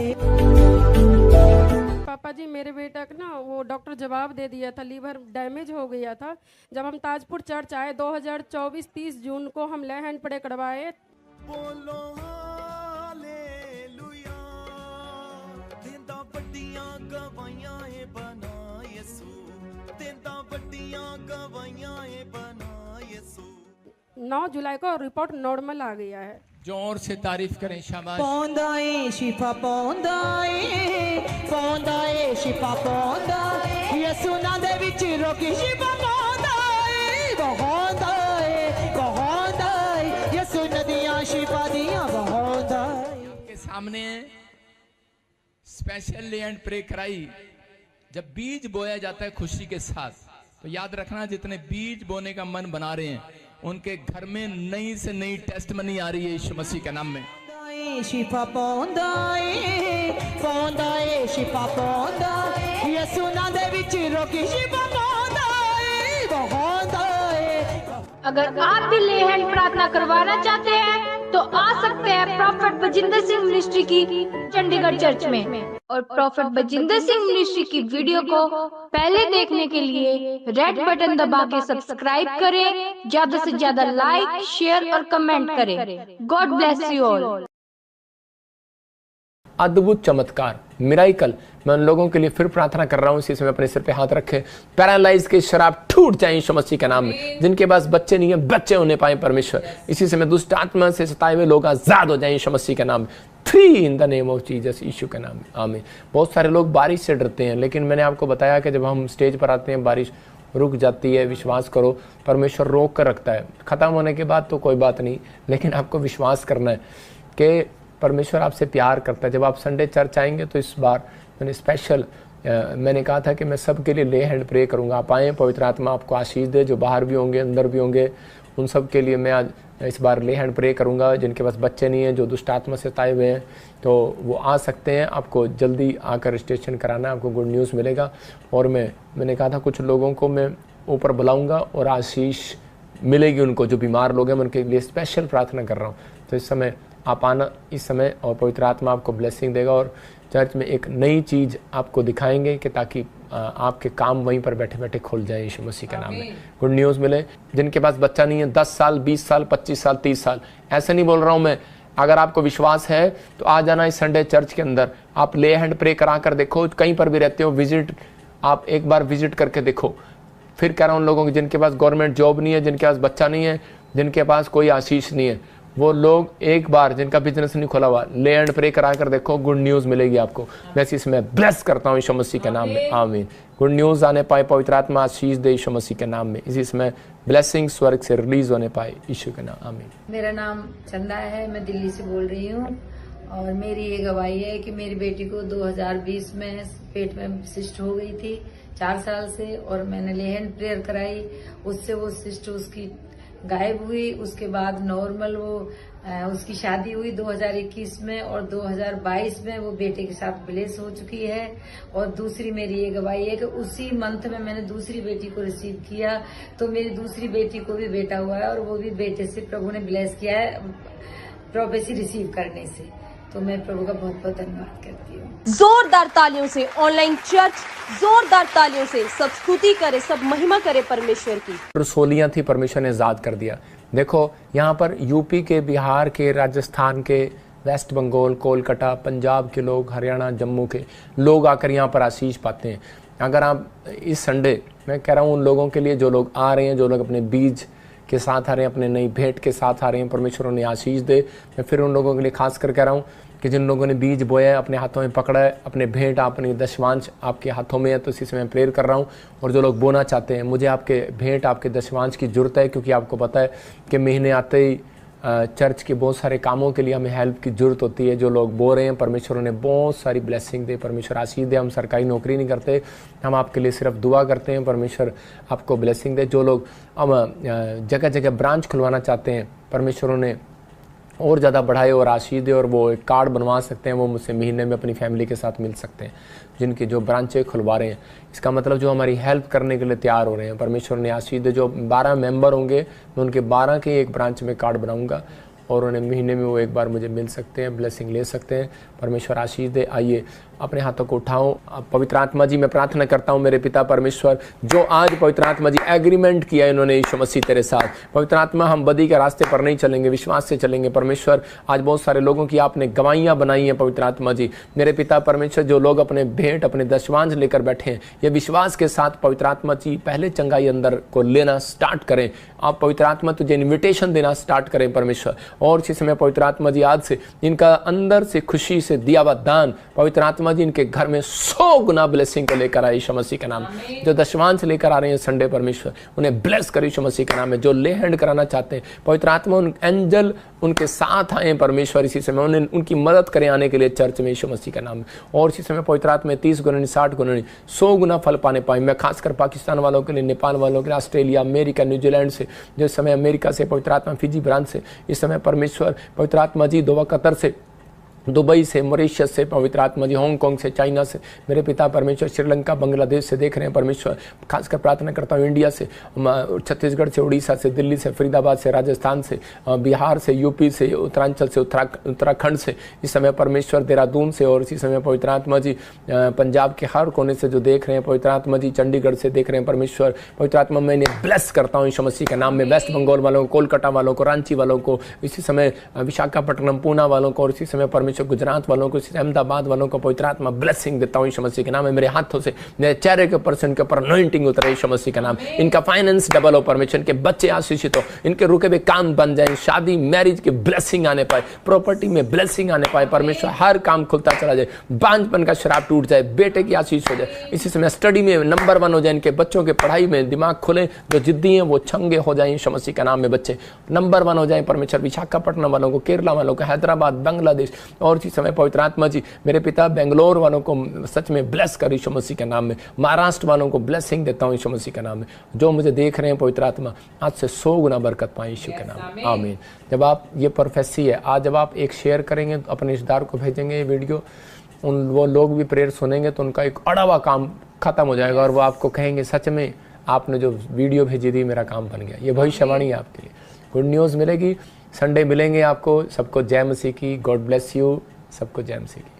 Speaker 11: पापा जी, मेरे बेटा का ना वो डॉक्टर जवाब दे दिया था, लीवर डैमेज हो गया था। जब हम ताजपुर चर्च आए 2024 30 जून को हम लेहन प्रे करवाए।
Speaker 8: बोलो हालेलुया, देंदा बड़ियां गवाइयां है बना यसु, देंदा बड़ियां गवाइयां है बना यसु।
Speaker 11: 9 जुलाई को रिपोर्ट नॉर्मल आ गया है।
Speaker 1: जोर से तारीफ करें, शाबाश।
Speaker 9: पौंदाए शिफा पौंदाए शिफा पौंदाए यसु ना दे विच रोकी शिफा पौंदाए, बहुत आए यसु नदियाँ शिफा दिया, बहुत आए।
Speaker 1: आपके सामने स्पेशल ले एंड प्रे कराई। जब बीज बोया जाता है खुशी के साथ, तो याद रखना, जितने बीज बोने का मन बना रहे हैं उनके घर में नई से नई टेस्टमनी आ रही है यीशु मसीह के नाम में।
Speaker 9: ਏ ਸ਼ਿਫਾ ਪਾਉਂਦਾ ਏ ਸ਼ਿਫਾ ਪਾਉਂਦਾ ਯਿਸੂ ਨਾਮ ਦੇ ਵਿੱਚ ਰੋਕੀ ਸ਼ਿਫਾ ਪਾਉਂਦਾ ਏ
Speaker 12: अगर आप भी ले हैंड प्रार्थना करवाना चाहते हैं तो आ सकते हैं प्रॉफेट बजिंदर सिंह मिनिस्ट्री की चंडीगढ़ चर्च में। और प्रॉफेट बजिंदर सिंह मिनिस्ट्री की वीडियो को पहले देखने के लिए रेड बटन दबा के सब्सक्राइब करें, ज्यादा से ज्यादा लाइक, शेयर और कमेंट करें। God bless you all.
Speaker 1: अद्भुत चमत्कार, मिराइकल, मैं उन लोगों के लिए फिर प्रार्थना कर रहा हूँ इसी समय अपने सिर पे हाथ रखे। पैरालाइज के शराब टूट जाए यीशु मसीह के नाम में। जिनके पास बच्चे नहीं है, बच्चे होने पाए परमेश्वर। इसी समय दुष्ट आत्मा से सताए हुए लोग आजाद हो जाए यीशु मसीह के नाम में। Free in the name of Jesus, यीशु के नाम में, आमीन। बहुत सारे लोग बारिश से डरते हैं, लेकिन मैंने आपको बताया कि जब हम स्टेज पर आते हैं बारिश रुक जाती है। विश्वास करो, परमेश्वर रोक कर रखता है। खत्म होने के बाद तो कोई बात नहीं, लेकिन आपको विश्वास करना है कि परमेश्वर आपसे प्यार करता है। जब आप संडे चर्च आएंगे तो इस बार मैंने स्पेशल मैंने कहा था कि मैं सबके लिए ले हैंड प्रे करूंगा। आप आएँ, पवित्र आत्मा आपको आशीष दे। जो बाहर भी होंगे, अंदर भी होंगे, उन सब के लिए मैं आज इस बार ले हैंड प्रे करूंगा। जिनके पास बच्चे नहीं हैं, जो दुष्ट आत्मा से ताए हुए हैं, तो वो आ सकते हैं। आपको जल्दी आकर रजिस्ट्रेशन कराना, आपको गुड न्यूज़ मिलेगा। और मैंने कहा था कुछ लोगों को मैं ऊपर बुलाऊँगा और आशीष मिलेगी उनको। जो बीमार लोग हैं मैं उनके लिए स्पेशल प्रार्थना कर रहा हूँ। तो इस समय आप आना इस समय, और पवित्र आत्मा आपको ब्लेसिंग देगा और चर्च में एक नई चीज़ आपको दिखाएंगे कि ताकि आपके काम वहीं पर बैठे बैठे खुल जाए यीशु मसीह के नाम में। गुड न्यूज़ मिले। जिनके पास बच्चा नहीं है, 10 साल, 20 साल, 25 साल, 30 साल, ऐसे नहीं बोल रहा हूँ मैं। अगर आपको विश्वास है तो आ जाना इस संडे चर्च के अंदर। आप ले हैंड प्रे करा कर देखो। कहीं पर भी रहते हो, विजिट, आप एक बार विजिट करके देखो। फिर कह रहा हूँ उन लोगों की जिनके पास गवर्नमेंट जॉब नहीं है, जिनके पास बच्चा नहीं है, जिनके पास कोई आशीष नहीं है, वो लोग एक बार, जिनका बिजनेस नहीं खोला हुआ, ले एंड प्रे करा कर देखो। गुड न्यूज़ मिलेगी आपको। मैं इसमें ब्लेस करता हूँ यीशु मसीह के नाम में, आमीन। गुड न्यूज़ आने पाए, पवित्र आत्मा आशीष दे यीशु मसीह के नाम में। इसी समय ब्लेसिंग स्वर्ग से रिलीज होने पाए यीशु के नाम, आमीन।
Speaker 13: मेरा नाम चंदा है, मैं दिल्ली से बोल रही हूँ। और मेरी ये गवाही है कि मेरी बेटी को 2020 में पेट में सिस्ट हो गई थी 4 साल से, और मैंने ले हैंड प्रेयर कराई। उससे वो सिस्ट उसकी गायब हुई। उसके बाद नॉर्मल उसकी शादी हुई 2021 में, और 2022 में वो बेटे के साथ ब्लेस हो चुकी है। और दूसरी मेरी ये गवाही है कि उसी मंथ में मैंने दूसरी बेटी को रिसीव किया, तो मेरी दूसरी बेटी को भी बेटा हुआ है, और वो भी बेटे से प्रभु ने ब्लेस किया है प्रोफेसी रिसीव करने से। तो मैं प्रभु का बहुत बहुत धन्यवाद करती हूँ।
Speaker 4: जोरदार तालियों से ऑनलाइन चर्च, जोरदार तालियों से सब स्तुति करे, सब महिमा करे परमेश्वर की।
Speaker 1: रसोलियाँ थी, परमेश्वर ने आजाद कर दिया। देखो यहाँ पर यूपी के, बिहार के, राजस्थान के, वेस्ट बंगाल, कोलकाता, पंजाब के लोग, हरियाणा, जम्मू के लोग आकर यहाँ पर आशीष पाते हैं। अगर आप इस संडे, मैं कह रहा हूँ उन लोगों के लिए जो लोग आ रहे हैं, जो लोग अपने बीज के साथ आ रहे हैं, अपने नई भेंट के साथ आ रहे हैं, परमेश्वर उन्हें आशीष दे। मैं फिर उन लोगों के लिए खास कर कह रहा हूँ कि जिन लोगों ने बीज बोया है, अपने हाथों में पकड़ा है, अपने भेंट, अपनी दशमांश आपके हाथों में है, तो इसी समय प्रेयर कर रहा हूँ। और जो लोग बोना चाहते हैं, मुझे आपके भेंट, आपके दशमांश की जरूरत है, क्योंकि आपको पता है कि महीने आते ही चर्च के बहुत सारे कामों के लिए हमें हेल्प की जरूरत होती है। जो लोग बो रहे हैं, परमेश्वर उन्हें बहुत सारी ब्लेसिंग दे, परमेश्वर आशीष दे। हम सरकारी नौकरी नहीं करते, हम आपके लिए सिर्फ दुआ करते हैं, परमेश्वर आपको ब्लेसिंग दे। जो लोग जगह जगह ब्रांच खुलवाना चाहते हैं, परमेश्वर उन्हें और ज़्यादा बढ़ाए और आशीष दे। और वो एक कार्ड बनवा सकते हैं, वो मुझसे महीने में अपनी फैमिली के साथ मिल सकते हैं, जिनकी जो ब्रांचें खुलवा रहे हैं। इसका मतलब जो हमारी हेल्प करने के लिए तैयार हो रहे हैं, परमेश्वर ने आशीष दे। जो 12 मेंबर होंगे, मैं उनके 12 के एक ब्रांच में कार्ड बनाऊंगा, और उन्हें महीने में वो एक बार मुझे मिल सकते हैं, ब्लेसिंग ले सकते हैं। परमेश्वर आशीष दे। आइए अपने हाथों को उठाओ। पवित्र आत्मा जी, मैं प्रार्थना करता हूँ मेरे पिता परमेश्वर, जो आज पवित्र आत्मा जी एग्रीमेंट किया इन्होंने यीशु मसीह तेरे साथ, पवित्र आत्मा हम बदी के रास्ते पर नहीं चलेंगे, विश्वास से चलेंगे। परमेश्वर आज बहुत सारे लोगों की आपने गवाहियाँ बनाई हैं पवित्र आत्मा जी। मेरे पिता परमेश्वर, जो लोग अपने भेंट, अपने दशमांश लेकर बैठे हैं, ये विश्वास के साथ पवित्र आत्मा जी पहले चंगाई अंदर को लेना स्टार्ट करें। आप पवित्र आत्मा तुझे इन्विटेशन देना स्टार्ट करें परमेश्वर। और इसी समय पवित्र आत्मा जी आज से इनका अंदर से खुशी से दिया हुआ दान, पवित्र आत्मा जी इनके घर में 100 गुना ब्लेसिंग को लेकर आए यीशु मसीह के नाम। जो दशमांश लेकर आ रहे हैं संडे, परमेश्वर उन्हें ब्लेस करे यीशु मसीह के नाम में। जो ले हैंड कराना चाहते हैं, पवित्र आत्मा उन एंजल उनके साथ आए परमेश्वर, इसी समय उन्हें उनकी मदद करें आने के लिए चर्च में यीशु मसीह का नाम। और इसी समय पवित्र आत्मा 30 गुना 60 गुना 100 गुना फल पाने पाए। मैं खासकर पाकिस्तान वालों के लिए, नेपाल वालों के लिए, ऑस्ट्रेलिया, अमेरिका, न्यूजीलैंड से, जो समय अमेरिका से पवित्र आत्मा, फिजी ब्रांच से, इस समय परमेश्वर पवित्र आत्मा जी दोहा कतर से दुबई से, मॉरिशस से पवित्र आत्मा जी, हांगकांग से, चाइना से मेरे पिता परमेश्वर, श्रीलंका, बांग्लादेश से देख रहे हैं परमेश्वर, खासकर प्रार्थना करता हूँ इंडिया से, छत्तीसगढ़ से, उड़ीसा से, दिल्ली से, फरीदाबाद से, राजस्थान से, बिहार से, यूपी से, उत्तरांचल से, उत्तराखंड से, इस समय परमेश्वर देहरादून से, और इसी समय पवित्र आत्मा जी पंजाब के हर कोने से जो देख रहे हैं पवित्र आत्मा जी, चंडीगढ़ से देख रहे हैं परमेश्वर, पवित्र आत्मा मैं इन्हें ब्लेस करता हूँ यीशु मसीह के नाम में, वेस्ट बंगाल वालों को, कोलकाता वालों को, रांची वालों को, इसी समय विशाखापट्टनम, पूना वालों को, और इसी समय परमेश्वर गुजरात वालों को, अहमदाबाद वालों को पवित्र आत्मा ब्लेसिंग देता हूँ यीशु मसीह के नाम में। मेरे हाथों से मेरे चेहरे के ऊपर से उनके ऊपर अनॉइंटिंग उतरे यीशु मसीह का नाम। इनका फाइनेंस डबल हो परमेश्वर, इनके बच्चे आशीषित हो, इनके रुके हुए काम बन जाए, शादी मैरिज की ब्लेसिंग आने पाए, प्रॉपर्टी में ब्लेसिंग आने पाए परमेश्वर, हर काम खुलता चला जाए, बांझपन का शराब टूट जाए, बेटे की आशीष हो जाए, इसी समय स्टडी में नंबर 1 हो जाए, इनके बच्चों के पढ़ाई में दिमाग खुले, जो जिद्दी हैं वो छंगे हो जाए यीशु मसीह का नाम में, बच्चे नंबर 1 हो जाए परमेश्वर, विशाखापट्टनम वालों को, केरला वालों को, हैदराबाद, बांग्लादेश, और इसी समय पवित्र आत्मा जी मेरे पिता बेंगलोर वालों को सच में ब्लेस कर यीशु मसीह के नाम में, महाराष्ट्र वालों को ब्लेसिंग देता हूँ यीशु मसीह के नाम में, जो मुझे देख रहे हैं पवित्र आत्मा आज से 100 गुना बरकत पाए यीशु के नाम में, आमीन। जब आप ये प्रोफेसी है, आज जब आप एक शेयर करेंगे तो अपने रिश्तेदार को भेजेंगे ये वीडियो, वो लोग भी प्रेयर सुनेंगे तो उनका एक अड़ा हुआ काम खत्म हो जाएगा, और वो आपको कहेंगे सच में आपने जो वीडियो भेजी थी मेरा काम बन गया। ये भविष्यवाणी है आपके लिए, गुड न्यूज़ मिलेगी। संडे मिलेंगे आपको। सबको जय मसीह की, गॉड ब्लेस यू, सबको जय मसीह की।